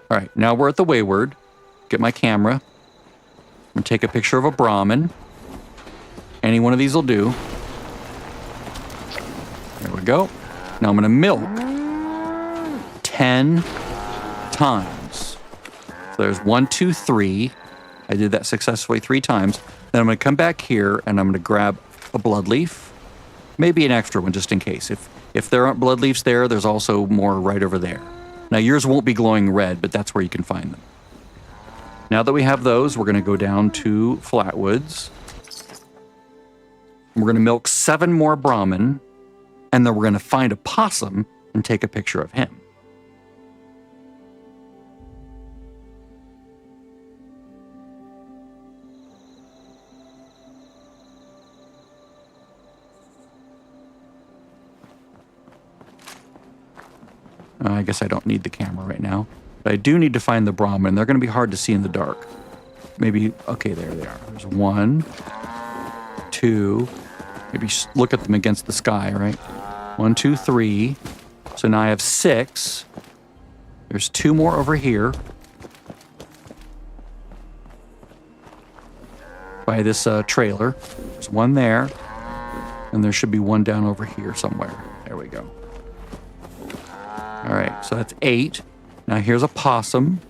All right, now we're at the Wayward. Get my camera. I'm going to take a picture of a Brahmin. Any one of these will do. There we go. Now I'm going to milk 10 times. So there's 1, 2, 3. I did that successfully 3 times. Then I'm going to come back here and I'm going to grab a blood leaf. Maybe an extra one just in case. If there aren't blood leaves there, there's also more right over there. Now yours won't be glowing red, but that's where you can find them. Now that we have those, we're going to go down to Flatwoods. We're going to milk 7 more Brahmin, and then we're going to find a possum and take a picture of him. I guess I don't need the camera right now. But I do need to find the Brahmin. They're going to be hard to see in the dark. Maybe, okay, there they are. There's 1, 2. Maybe look at them against the sky, right? 1, 2, 3. So now I have 6. There's 2 more over here. By this trailer. There's 1 there. And there should be 1 down over here somewhere. There we go. All right, so that's 8. Now here's a possum.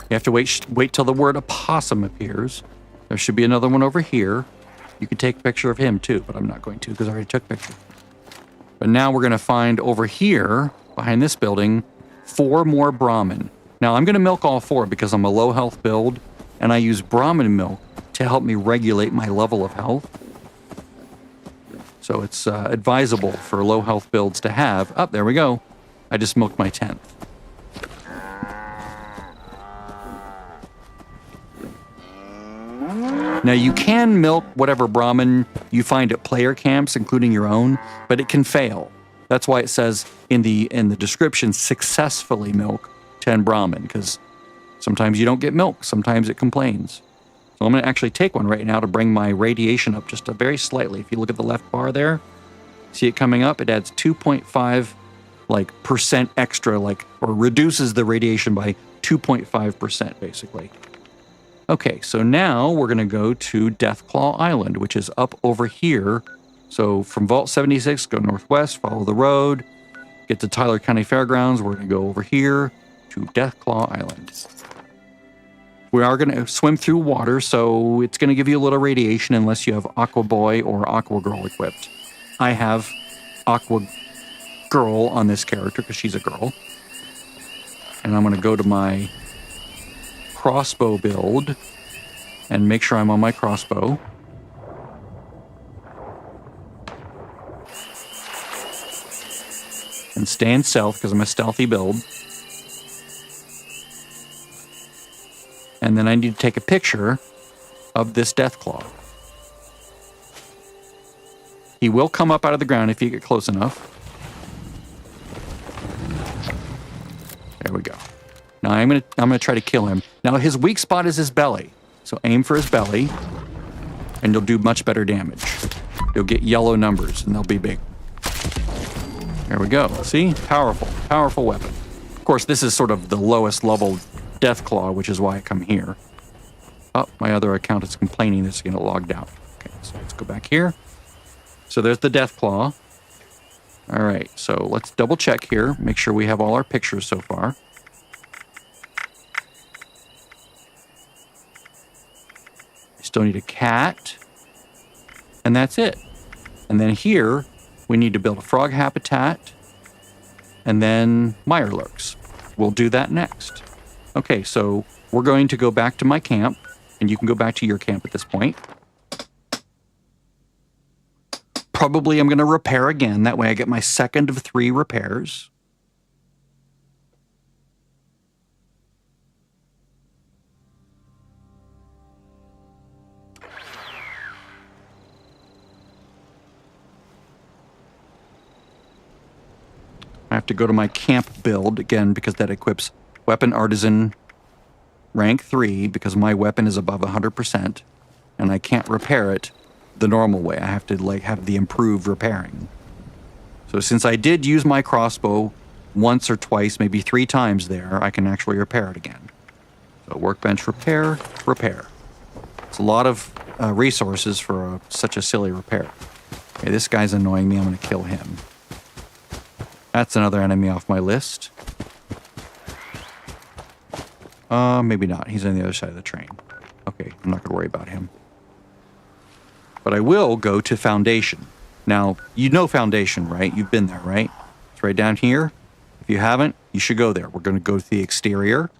You have to wait till the word opossum appears. There should be another one over here. You can take a picture of him too, but I'm not going to because I already took a picture. But now we're going to find over here, behind this building, 4 more Brahmin. Now I'm going to milk all 4 because I'm a low health build, and I use Brahmin milk to help me regulate my level of health. So it's advisable for low health builds to have. Oh, there we go. I just milked my 10th. Now you can milk whatever Brahmin you find at player camps, including your own, but it can fail. That's why it says in the description, successfully milk 10 Brahmin, because sometimes you don't get milk, sometimes it complains. So I'm going to actually take one right now to bring my radiation up just very slightly. If you look at the left bar there, see it coming up? It adds 2.5 percent extra, or reduces the radiation by 2.5% basically. Okay, so now we're going to go to Deathclaw Island, which is up over here. So from Vault 76, go northwest, follow the road, get to Tyler County Fairgrounds. We're going to go over here to Deathclaw Island. We are going to swim through water, so it's going to give you a little radiation unless you have Aqua Boy or Aqua Girl equipped. I have Aqua Girl on this character because she's a girl. And I'm going to go to my crossbow build and make sure I'm on my crossbow. And stay in stealth because I'm a stealthy build. And then I need to take a picture of this Deathclaw. He will come up out of the ground if you get close enough. There we go. Now I'm gonna try to kill him. Now his weak spot is his belly. So aim for his belly, and you'll do much better damage. You'll get yellow numbers, and they'll be big. There we go. See? Powerful. Powerful weapon. Of course, this is sort of the lowest level Deathclaw, which is why I come here. Oh, my other account is complaining it's going to logged out. Okay, so let's go back here. So there's the Deathclaw. All right, so let's double check here. Make sure we have all our pictures so far. Still need a cat. And that's it. And then here, we need to build a frog habitat. And then mirelurks. We'll do that next. Okay, so we're going to go back to my camp, and you can go back to your camp at this point. Probably I'm going to repair again. That way I get my second of 3 repairs. I have to go to my camp build again because that equips Weapon Artisan rank 3 because my weapon is above 100% and I can't repair it the normal way. I have to have the improved repairing. So since I did use my crossbow once or twice, maybe 3 times there, I can actually repair it again. So workbench repair, repair. It's a lot of resources for such a silly repair. Okay, this guy's annoying me. I'm going to kill him. That's another enemy off my list. Maybe not. He's on the other side of the train. Okay, I'm not going to worry about him. But I will go to Foundation. Now, you know Foundation, right? You've been there, right? It's right down here. If you haven't, you should go there. We're going to go to the exterior.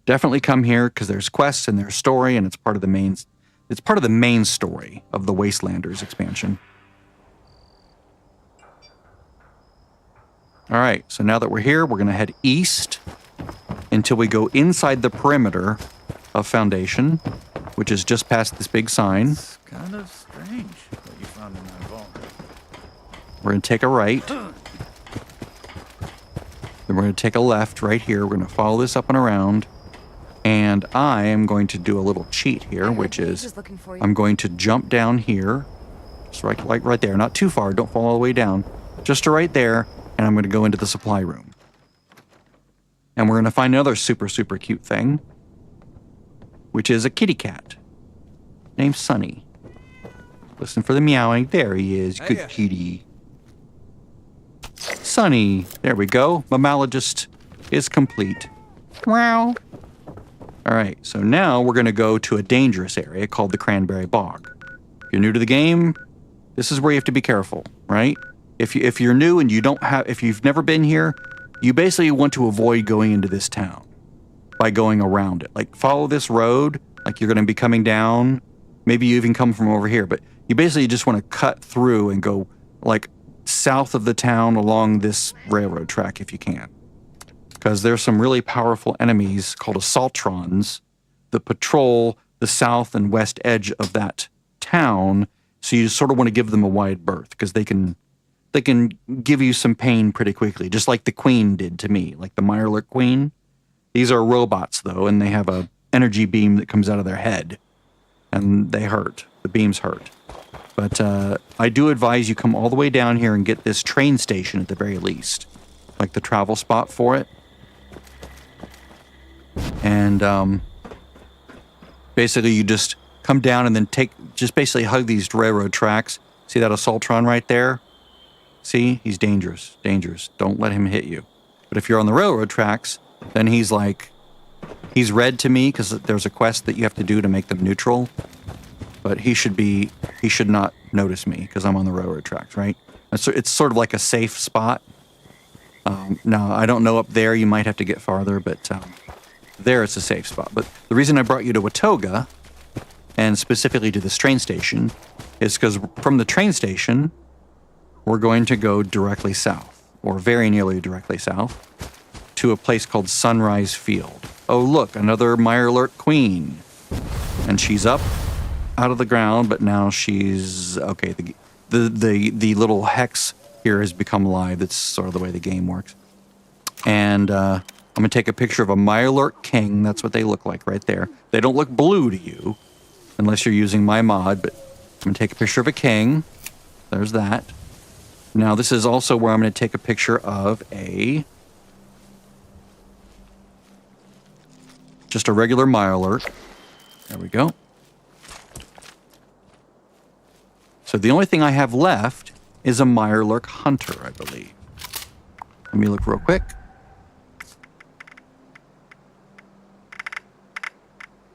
Definitely come here because there's quests and there's story, and it's part of the main story of the Wastelanders expansion. All right, so now that we're here, we're going to head east until we go inside the perimeter of Foundation, which is just past this big sign. It's kind of strange what you found in that vault. We're going to take a right. Then we're going to take a left right here. We're going to follow this up and around. And I am going to do a little cheat here, which is I'm going to jump down here. Just right there. Not too far. Don't fall all the way down. Just to right there. And I'm going to go into the supply room. And we're going to find another super, super cute thing, which is a kitty cat named Sunny. Listen for the meowing. There he is. Good kitty. Sunny. There we go. Mammalogist is complete. Wow. All right, so now we're going to go to a dangerous area called the Cranberry Bog. If you're new to the game, this is where you have to be careful, right? If you're new and if you've never been here, you basically want to avoid going into this town by going around it. Like, follow this road, like you're going to be coming down. Maybe you even come from over here, but you basically just want to cut through and go, like, south of the town along this railroad track if you can. Because there's some really powerful enemies called assaultrons that patrol the south and west edge of that town. So you sort of want to give them a wide berth because they can give you some pain pretty quickly, just like the Queen did to me, like the Mirelurk Queen. These are robots, though, and they have a energy beam that comes out of their head, and they hurt. The beams hurt. But I do advise you come all the way down here and get this train station at the very least, like the travel spot for it. And basically you just come down and then just basically hug these railroad tracks. See that assaultron right there? See, he's dangerous, dangerous. Don't let him hit you. But if you're on the railroad tracks, then he's red to me because there's a quest that you have to do to make them neutral. But he should not notice me because I'm on the railroad tracks, right? And so it's sort of like a safe spot. Now, I don't know up there, you might have to get farther, but there it's a safe spot. But the reason I brought you to Watoga, and specifically to this train station, is because from the train station, we're going to go directly south, or very nearly directly south, to a place called Sunrise Field. Oh, look, another Mirelurk Queen. And she's up out of the ground, but now she's... Okay, the little hex here has become live. That's sort of the way the game works. And I'm going to take a picture of a Mirelurk King. That's what they look like right there. They don't look blue to you, unless you're using my mod, but I'm going to take a picture of a king. There's that. Now, this is also where I'm going to take a picture of just a regular Mirelurk. There we go. So the only thing I have left is a Mirelurk Hunter, I believe. Let me look real quick.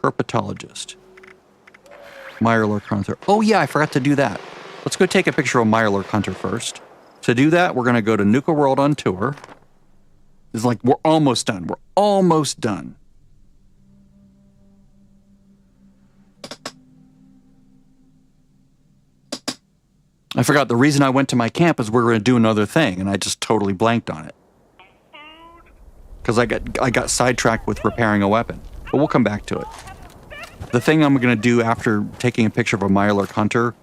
Herpetologist. Mirelurk Hunter. Oh yeah, I forgot to do that. Let's go take a picture of Mirelurk Hunter first. To do that, we're going to go to Nuka World on tour. It's like, we're almost done. We're almost done. I forgot the reason I went to my camp is we're going to do another thing, and I just totally blanked on it. Because I got sidetracked with repairing a weapon. But we'll come back to it. The thing I'm going to do after taking a picture of a Mirelurk Hunter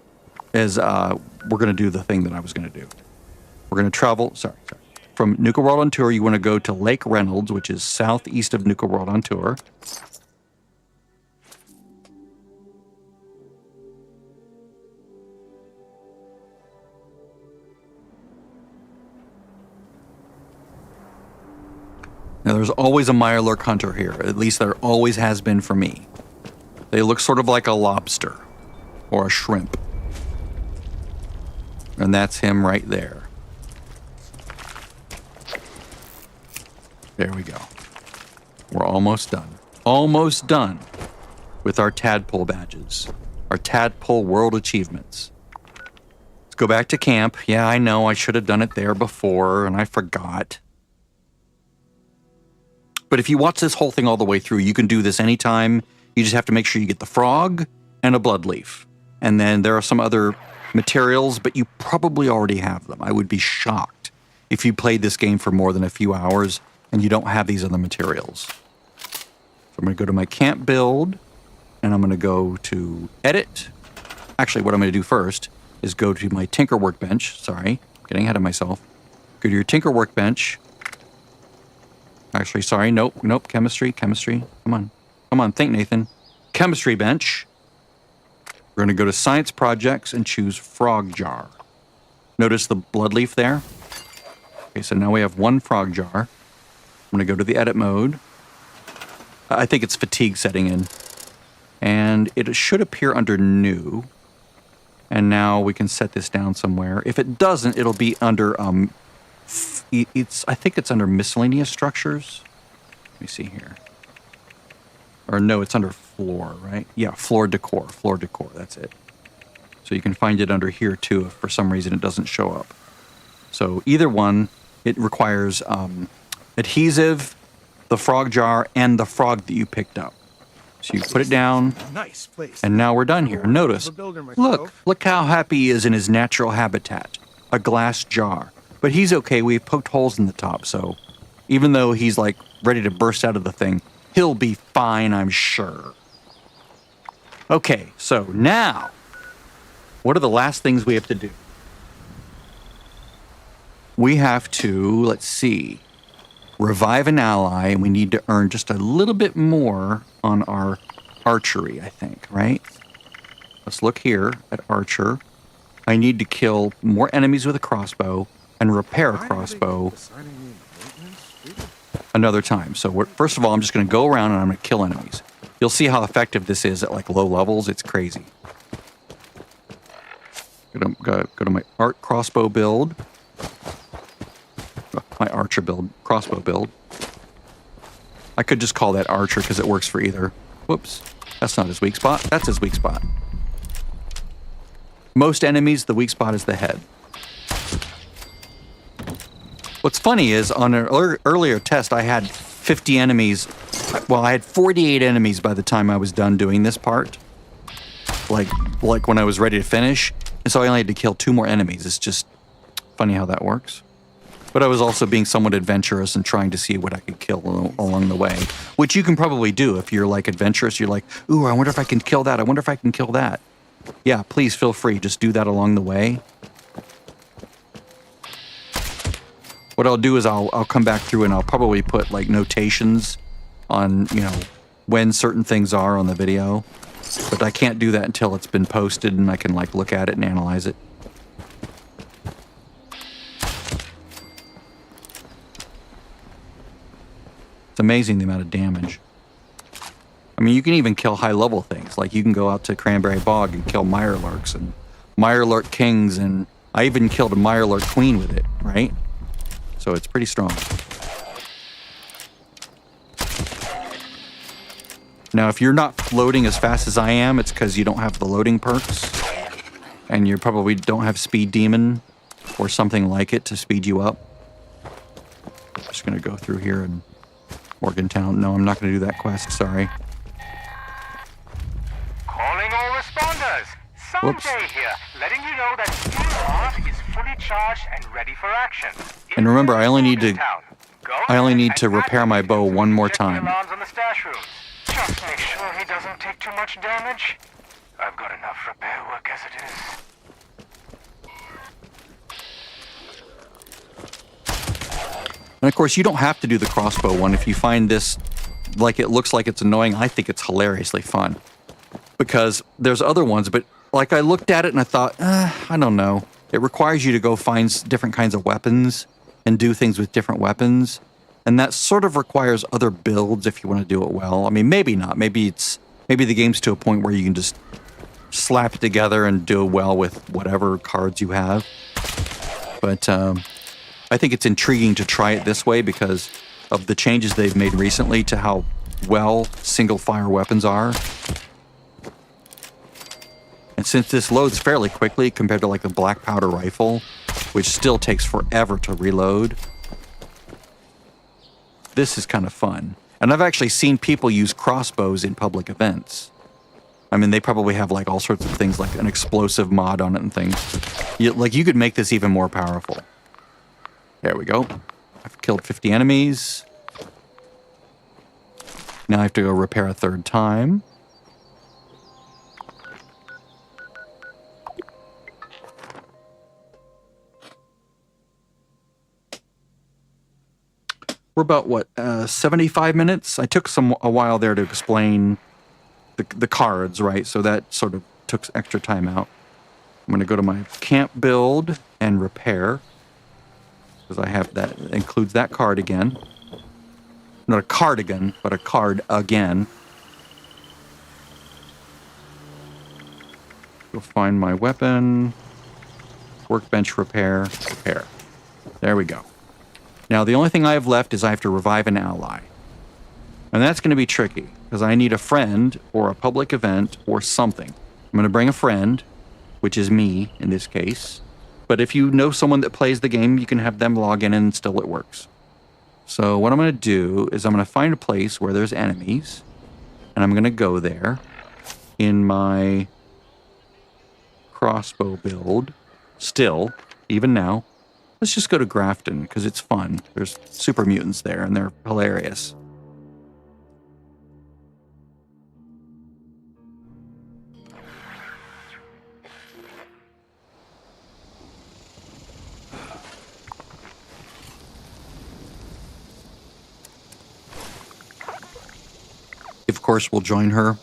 is we're going to do the thing that I was going to do. We're going to travel, from Nuka World on Tour, you want to go to Lake Reynolds, which is southeast of Nuka World on Tour. Now, there's always a Mirelurk Hunter here. At least there always has been for me. They look sort of like a lobster or a shrimp. And that's him right there. There we go. We're almost done. Almost done with our tadpole badges. Our tadpole world achievements. Let's go back to camp. Yeah, I know I should have done it there before, and I forgot. But if you watch this whole thing all the way through, you can do this anytime. You just have to make sure you get the frog and a blood leaf. And then there are some other materials, but you probably already have them. I would be shocked if you played this game for more than a few hours and you don't have these other materials. So I'm going to go to my camp build, and I'm going to go to edit. Actually, what I'm going to do first is go to my Tinker Workbench. Sorry, getting ahead of myself. Go to your Tinker Workbench. Actually, sorry, nope, chemistry. Come on, think, Nathan. Chemistry bench. We're going to go to Science Projects and choose Frog Jar. Notice the blood leaf there? Okay, so now we have one frog jar. I'm going to go to the edit mode. I think it's fatigue setting in. And it should appear under new. And now we can set this down somewhere. If it doesn't, it'll be under, I think it's under miscellaneous structures. Let me see here. Or no, it's under floor, right? Yeah, floor decor, that's it. So you can find it under here too if for some reason it doesn't show up. So either one, it requires adhesive, the frog jar, and the frog that you picked up. So you put it down, Nice place. and now we're done here. Notice, look how happy he is in his natural habitat, a glass jar. But he's okay, we've poked holes in the top, so even though he's like ready to burst out of the thing, he'll be fine, I'm sure. Okay, so now, what are the last things we have to do? We have to, let's see, revive an ally, and we need to earn just a little bit more on our archery, I think, right? Let's look here at archer. I need to kill more enemies with a crossbow and repair a crossbow another time. So first of all, I'm just going to go around and I'm going to kill enemies. You'll see how effective this is at like low levels. It's crazy. Go to my art crossbow build. My archer build, crossbow build. I could just call that archer because it works for either. Whoops, that's not his weak spot. That's his weak spot. Most enemies, the weak spot is the head. What's funny is on an earlier test, I had 50 enemies. Well, I had 48 enemies by the time I was done doing this part. Like when I was ready to finish. And so I only had to kill 2 more enemies. It's just funny how that works. But I was also being somewhat adventurous and trying to see what I could kill along the way. Which you can probably do if you're like adventurous. You're like, ooh, I wonder if I can kill that. I wonder if I can kill that. Yeah, please feel free. Just do that along the way. What I'll do is I'll come back through and I'll probably put like notations on, you know, when certain things are on the video. But I can't do that until it's been posted and I can like look at it and analyze it. It's amazing the amount of damage. I mean, you can even kill high-level things. Like, you can go out to Cranberry Bog and kill Mirelurks and Mirelurk Kings, and I even killed a Mirelurk Queen with it, right? So it's pretty strong. Now, if you're not loading as fast as I am, it's because you don't have the loading perks, and you probably don't have Speed Demon or something like it to speed you up. I'm just going to go through here and Morgantown. No, I'm not going to do that quest, sorry. Calling all responders. Whoops. Sanjay here, letting you know that Steel Art is fully charged and ready for action. And remember, I only need to Go repair my bow one more time. Check the alarms on the stash rooms. Just make sure he doesn't take too much damage. I've got enough repair work as it is. And of course, you don't have to do the crossbow one. If you find this, like it looks like it's annoying, I think it's hilariously fun. Because there's other ones, but like I looked at it and I thought, I don't know. It requires you to go find different kinds of weapons and do things with different weapons. And that sort of requires other builds if you want to do it well. I mean, maybe not. Maybe Maybe the game's to a point where you can just slap it together and do well with whatever cards you have. But I think it's intriguing to try it this way because of the changes they've made recently to how well single-fire weapons are. And since this loads fairly quickly compared to like the black powder rifle, which still takes forever to reload, this is kind of fun. And I've actually seen people use crossbows in public events. I mean, they probably have like all sorts of things like an explosive mod on it and things. You could make this even more powerful. There we go. I've killed 50 enemies. Now I have to go repair a third time. We're about, what, 75 minutes? I took a while there to explain the cards, right? So that sort of took extra time out. I'm going to go to my camp build and repair. Because I have that, includes that card again. Not a cardigan, but a card again. Go find my weapon. Workbench repair. Repair. There we go. Now, the only thing I have left is I have to revive an ally. And that's going to be tricky, because I need a friend or a public event or something. I'm going to bring a friend, which is me in this case. But if you know someone that plays the game, you can have them log in and still it works. So what I'm going to do is I'm going to find a place where there's enemies. And I'm going to go there in my crossbow build. Still, even now. Let's just go to Grafton, because it's fun. There's super mutants there, and they're hilarious. Of course, we'll join her.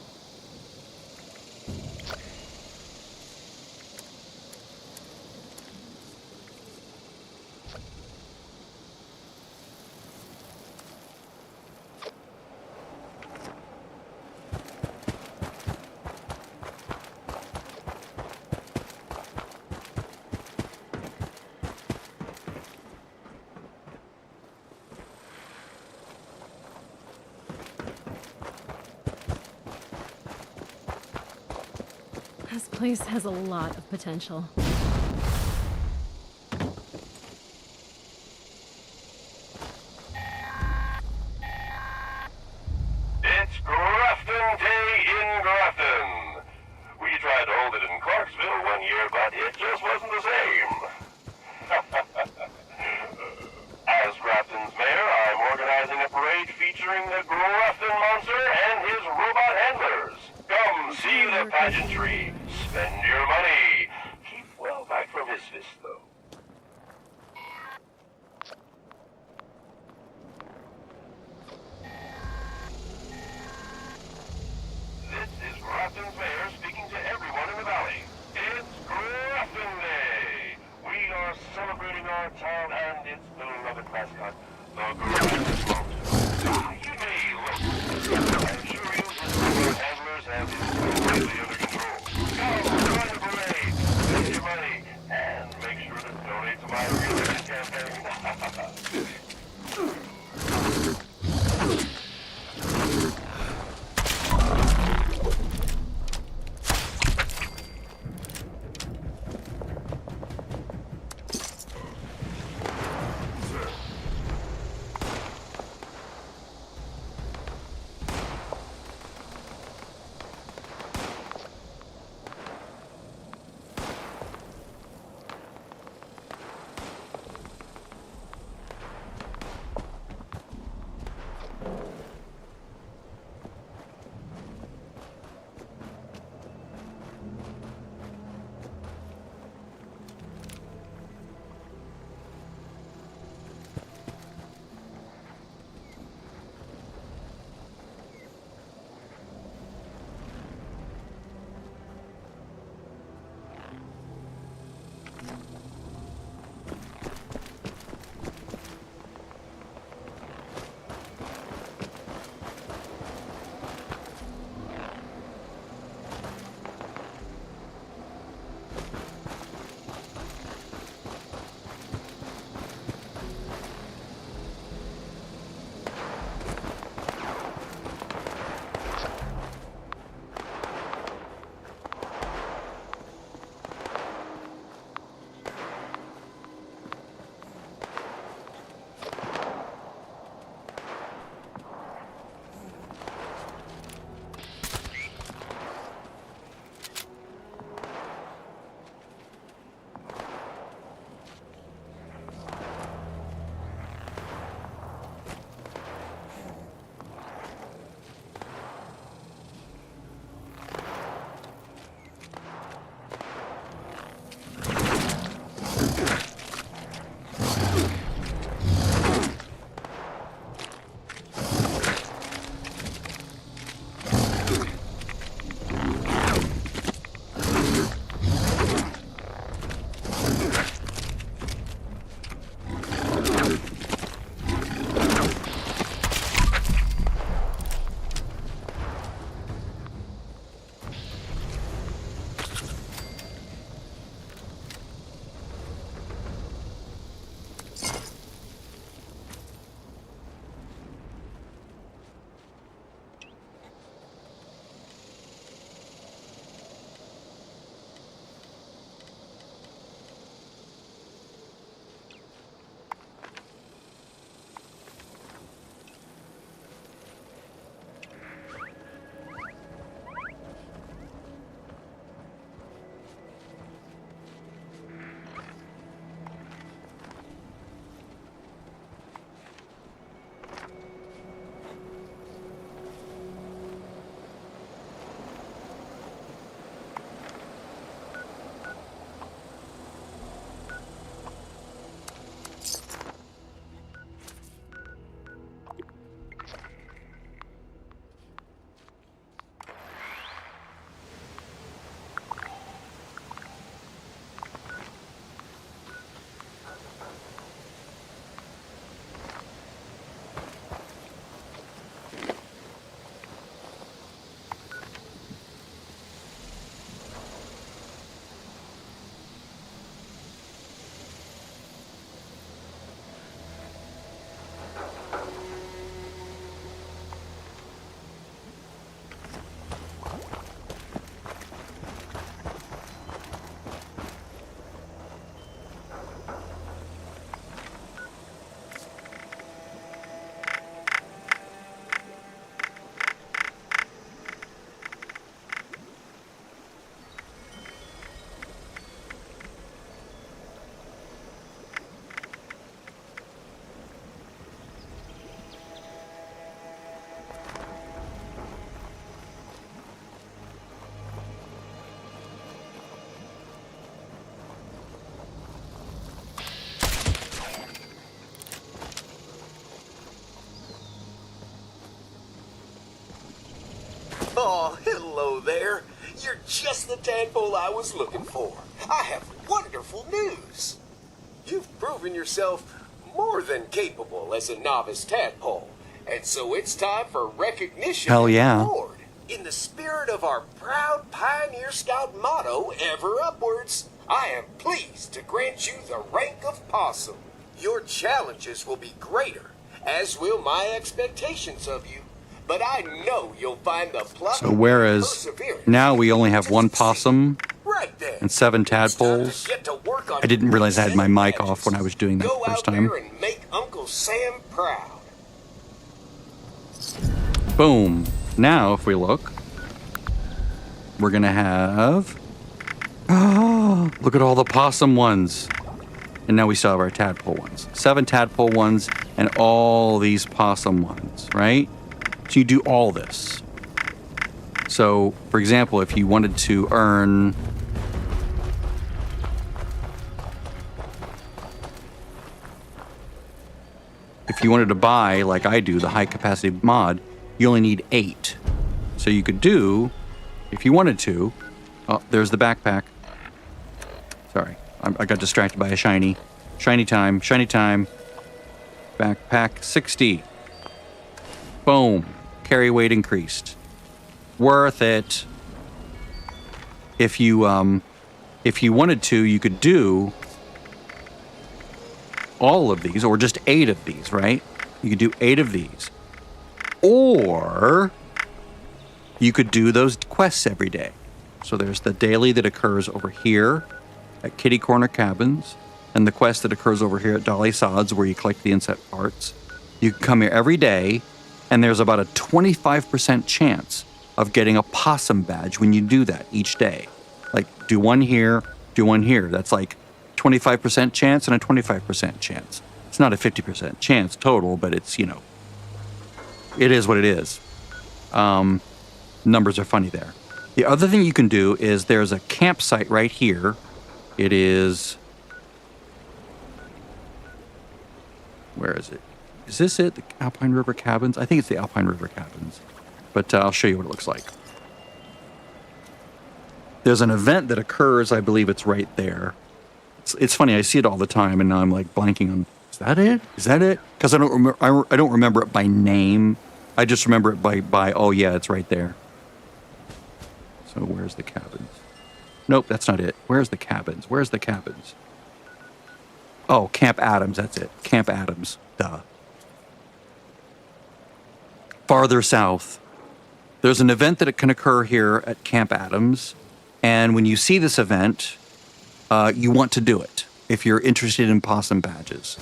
This place has a lot of potential. It's Grafton Day in Grafton. We tried to hold it in Clarksville one year, but it just wasn't the same. As Grafton's mayor, I'm organizing a parade featuring the Grafton Monster and his robot handlers. Come see the pageantry. Spend your money. Keep well back from his fist, though. This is Grafton's mayor speaking to everyone in the valley. It's Grafton Day. We are celebrating our town and its beloved mascot, the Grafton Monster. You may look. I assure you, his robot handlers have his completely under control. Come, join the parade, spend your money, and make sure to donate to my re-election campaign. Oh, hello there. You're just the tadpole I was looking for. I have wonderful news. You've proven yourself more than capable as a novice tadpole, and so it's time for recognition Hell yeah. and reward. In the spirit of our proud Pioneer Scout motto, ever upwards, I am pleased to grant you the rank of possum. Your challenges will be greater, as will my expectations of you. But I know you'll find the pluck So whereas perseverance now we only have to one succeed. possum Right there. and 7 It's time to tadpoles. get to work on I didn't realize I had my mic badges. off when I was doing that Go the first out time. there and make Uncle Sam proud. Boom. Now, if we look, we're going to have... Oh, look at all the possum ones. And now we still have our tadpole ones. 7 tadpole ones and all these possum ones, right? So you do all this. So, for example, if you wanted to earn... If you wanted to buy, like I do, the high capacity mod, you only need 8. So you could do, if you wanted to... Oh, there's the backpack. Sorry, I got distracted by a shiny. Shiny time, shiny time. Backpack 60. Boom. Carry weight increased. Worth it. If you wanted to, you could do all of these, or just 8 of these, right? You could do 8 of these. Or you could do those quests every day. So there's the daily that occurs over here at Kitty Corner Cabins, and the quest that occurs over here at Dolly Sods, where you collect the insect parts. You can come here every day, and there's about a 25% chance of getting a possum badge when you do that each day. Like, do one here, do one here. That's like 25% chance and a 25% chance. It's not a 50% chance total, but it's, it is what it is. Numbers are funny there. The other thing you can do is there's a campsite right here. It is... Where is it? Is this it? The Alpine River Cabins? I think it's the Alpine River Cabins. But I'll show you what it looks like. There's an event that occurs, I believe it's right there. It's funny, I see it all the time, and now I'm like blanking on, is that it? Is that it? Because I don't remember it by name. I just remember it by oh yeah, it's right there. So where's the cabins? Nope, that's not it. Where's the cabins? Where's the cabins? Oh, Camp Adams, that's it. Camp Adams, duh. Farther south, there's an event that can occur here at Camp Adams, and when you see this event, you want to do it if you're interested in possum badges.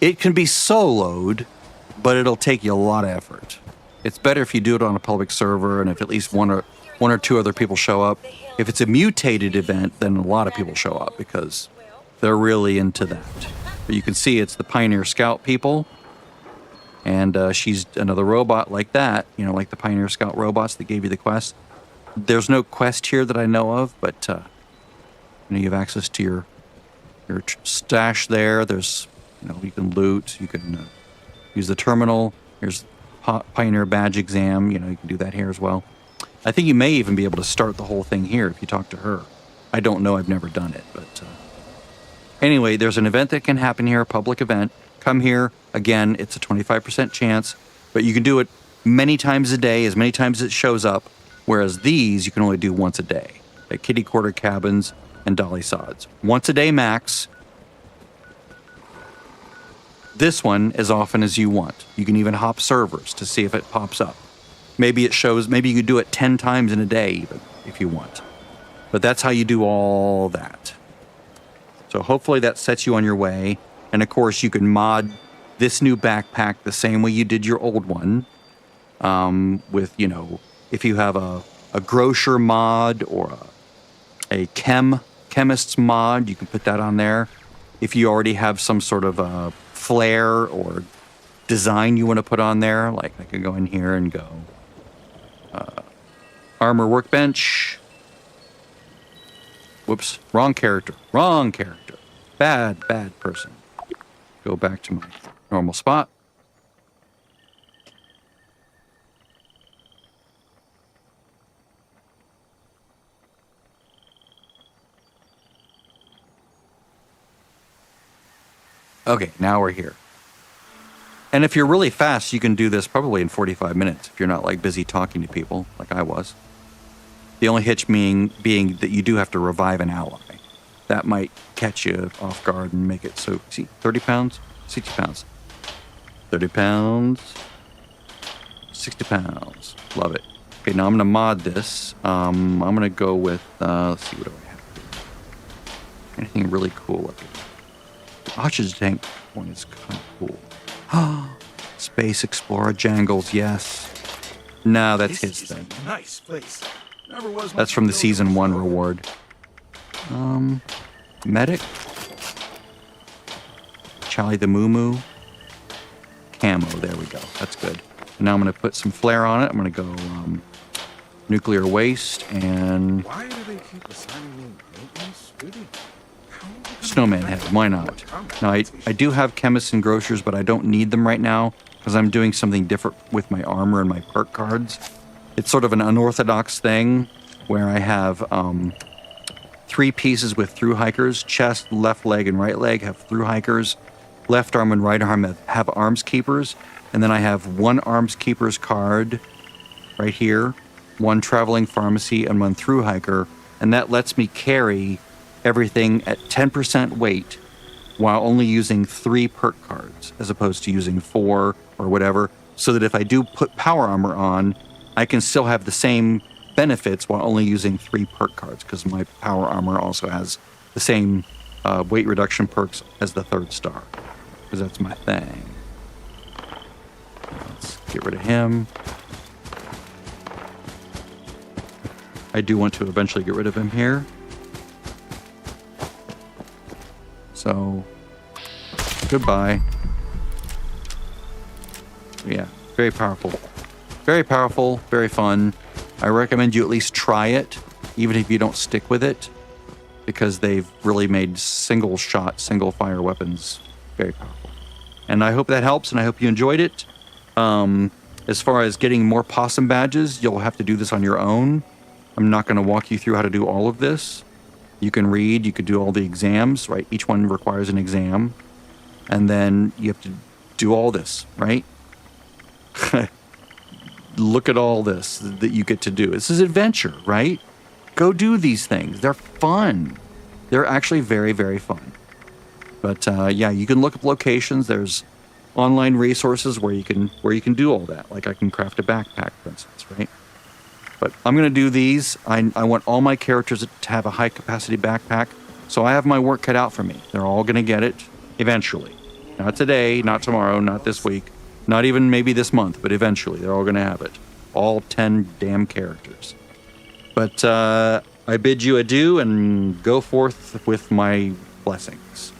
It can be soloed, but it'll take you a lot of effort. It's better if you do it on a public server and if at least one or two other people show up. If it's a mutated event, then a lot of people show up because they're really into that. But you can see it's the Pioneer Scout people, and she's another robot like that, like the Pioneer Scout robots that gave you the quest. There's no quest here that I know of, but you have access to your stash there. There's, you can loot, you can use the terminal. Here's Pioneer Badge Exam. You can do that here as well. I think you may even be able to start the whole thing here if you talk to her. I don't know. I've never done it, but anyway, there's an event that can happen here, a public event. Come here. Again, it's a 25% chance, but you can do it many times a day, as many times as it shows up, whereas these you can only do once a day at Kitty Corner Cabins and Dolly Sods. Once a day max. This one as often as you want. You can even hop servers to see if it pops up. Maybe it shows, maybe you could do it 10 times in a day even, if you want. But that's how you do all that. So hopefully that sets you on your way. And of course you can mod this new backpack the same way you did your old one. With, if you have a grocer mod or a chemist's mod, you can put that on there. If you already have some sort of a flare or design you want to put on there, like I could go in here and go armor workbench. Whoops, wrong character. Bad person. Go back to my normal spot. Okay, now we're here. And if you're really fast, you can do this probably in 45 minutes if you're not like busy talking to people like I was. The only hitch being that you do have to revive an ally. That might catch you off guard and make it so, see, 30 pounds, 60 pounds. 30 pounds, 60 pounds. Love it. Okay, now I'm going to mod this. I'm going to go with, let's see, what do I have? Anything really cool up here? The ostrich tank one is kind of cool. Space Explorer Jangles, yes. No, that's his thing. Nice place. Never was. That's from the Season 1 reward. Medic. Charlie the Moo Moo. Camo, there we go. That's good. And now I'm going to put some flare on it. I'm going to go nuclear waste and Why do they keep assigning me maintenance duty? snowman head. Why not? Now, I do have chemists and grocers, but I don't need them right now because I'm doing something different with my armor and my perk cards. It's sort of an unorthodox thing where I have 3 pieces with through hikers. Chest, left leg, and right leg have through hikers. Left arm and right arm have arms keepers. And then I have 1 arms keepers card right here, 1 traveling pharmacy, and 1 through hiker. And that lets me carry everything at 10% weight while only using 3 perk cards as opposed to using 4 or whatever, so that if I do put power armor on, I can still have the same benefits while only using 3 perk cards because my power armor also has the same weight reduction perks as the 3rd star, because that's my thing. Let's get rid of him. I do want to eventually get rid of him here. So, goodbye. Yeah, very powerful. Very powerful, very fun. I recommend you at least try it, even if you don't stick with it, because they've really made single shot, single fire weapons very powerful. And I hope that helps, and I hope you enjoyed it. As far as getting more possum badges, you'll have to do this on your own. I'm not going to walk you through how to do all of this. You can read, you could do all the exams, right? Each one requires an exam. And then you have to do all this, right? Look at all this that you get to do. This is adventure, right? Go do these things. They're fun. They're actually very, very fun. But yeah, you can look up locations. There's online resources where you can do all that. Like I can craft a backpack, for instance, right? But I'm going to do these. I want all my characters to have a high-capacity backpack, so I have my work cut out for me. They're all going to get it eventually. Not today, not tomorrow, not this week, not even maybe this month, but eventually they're all going to have it. All 10 damn characters. But I bid you adieu and go forth with my blessings.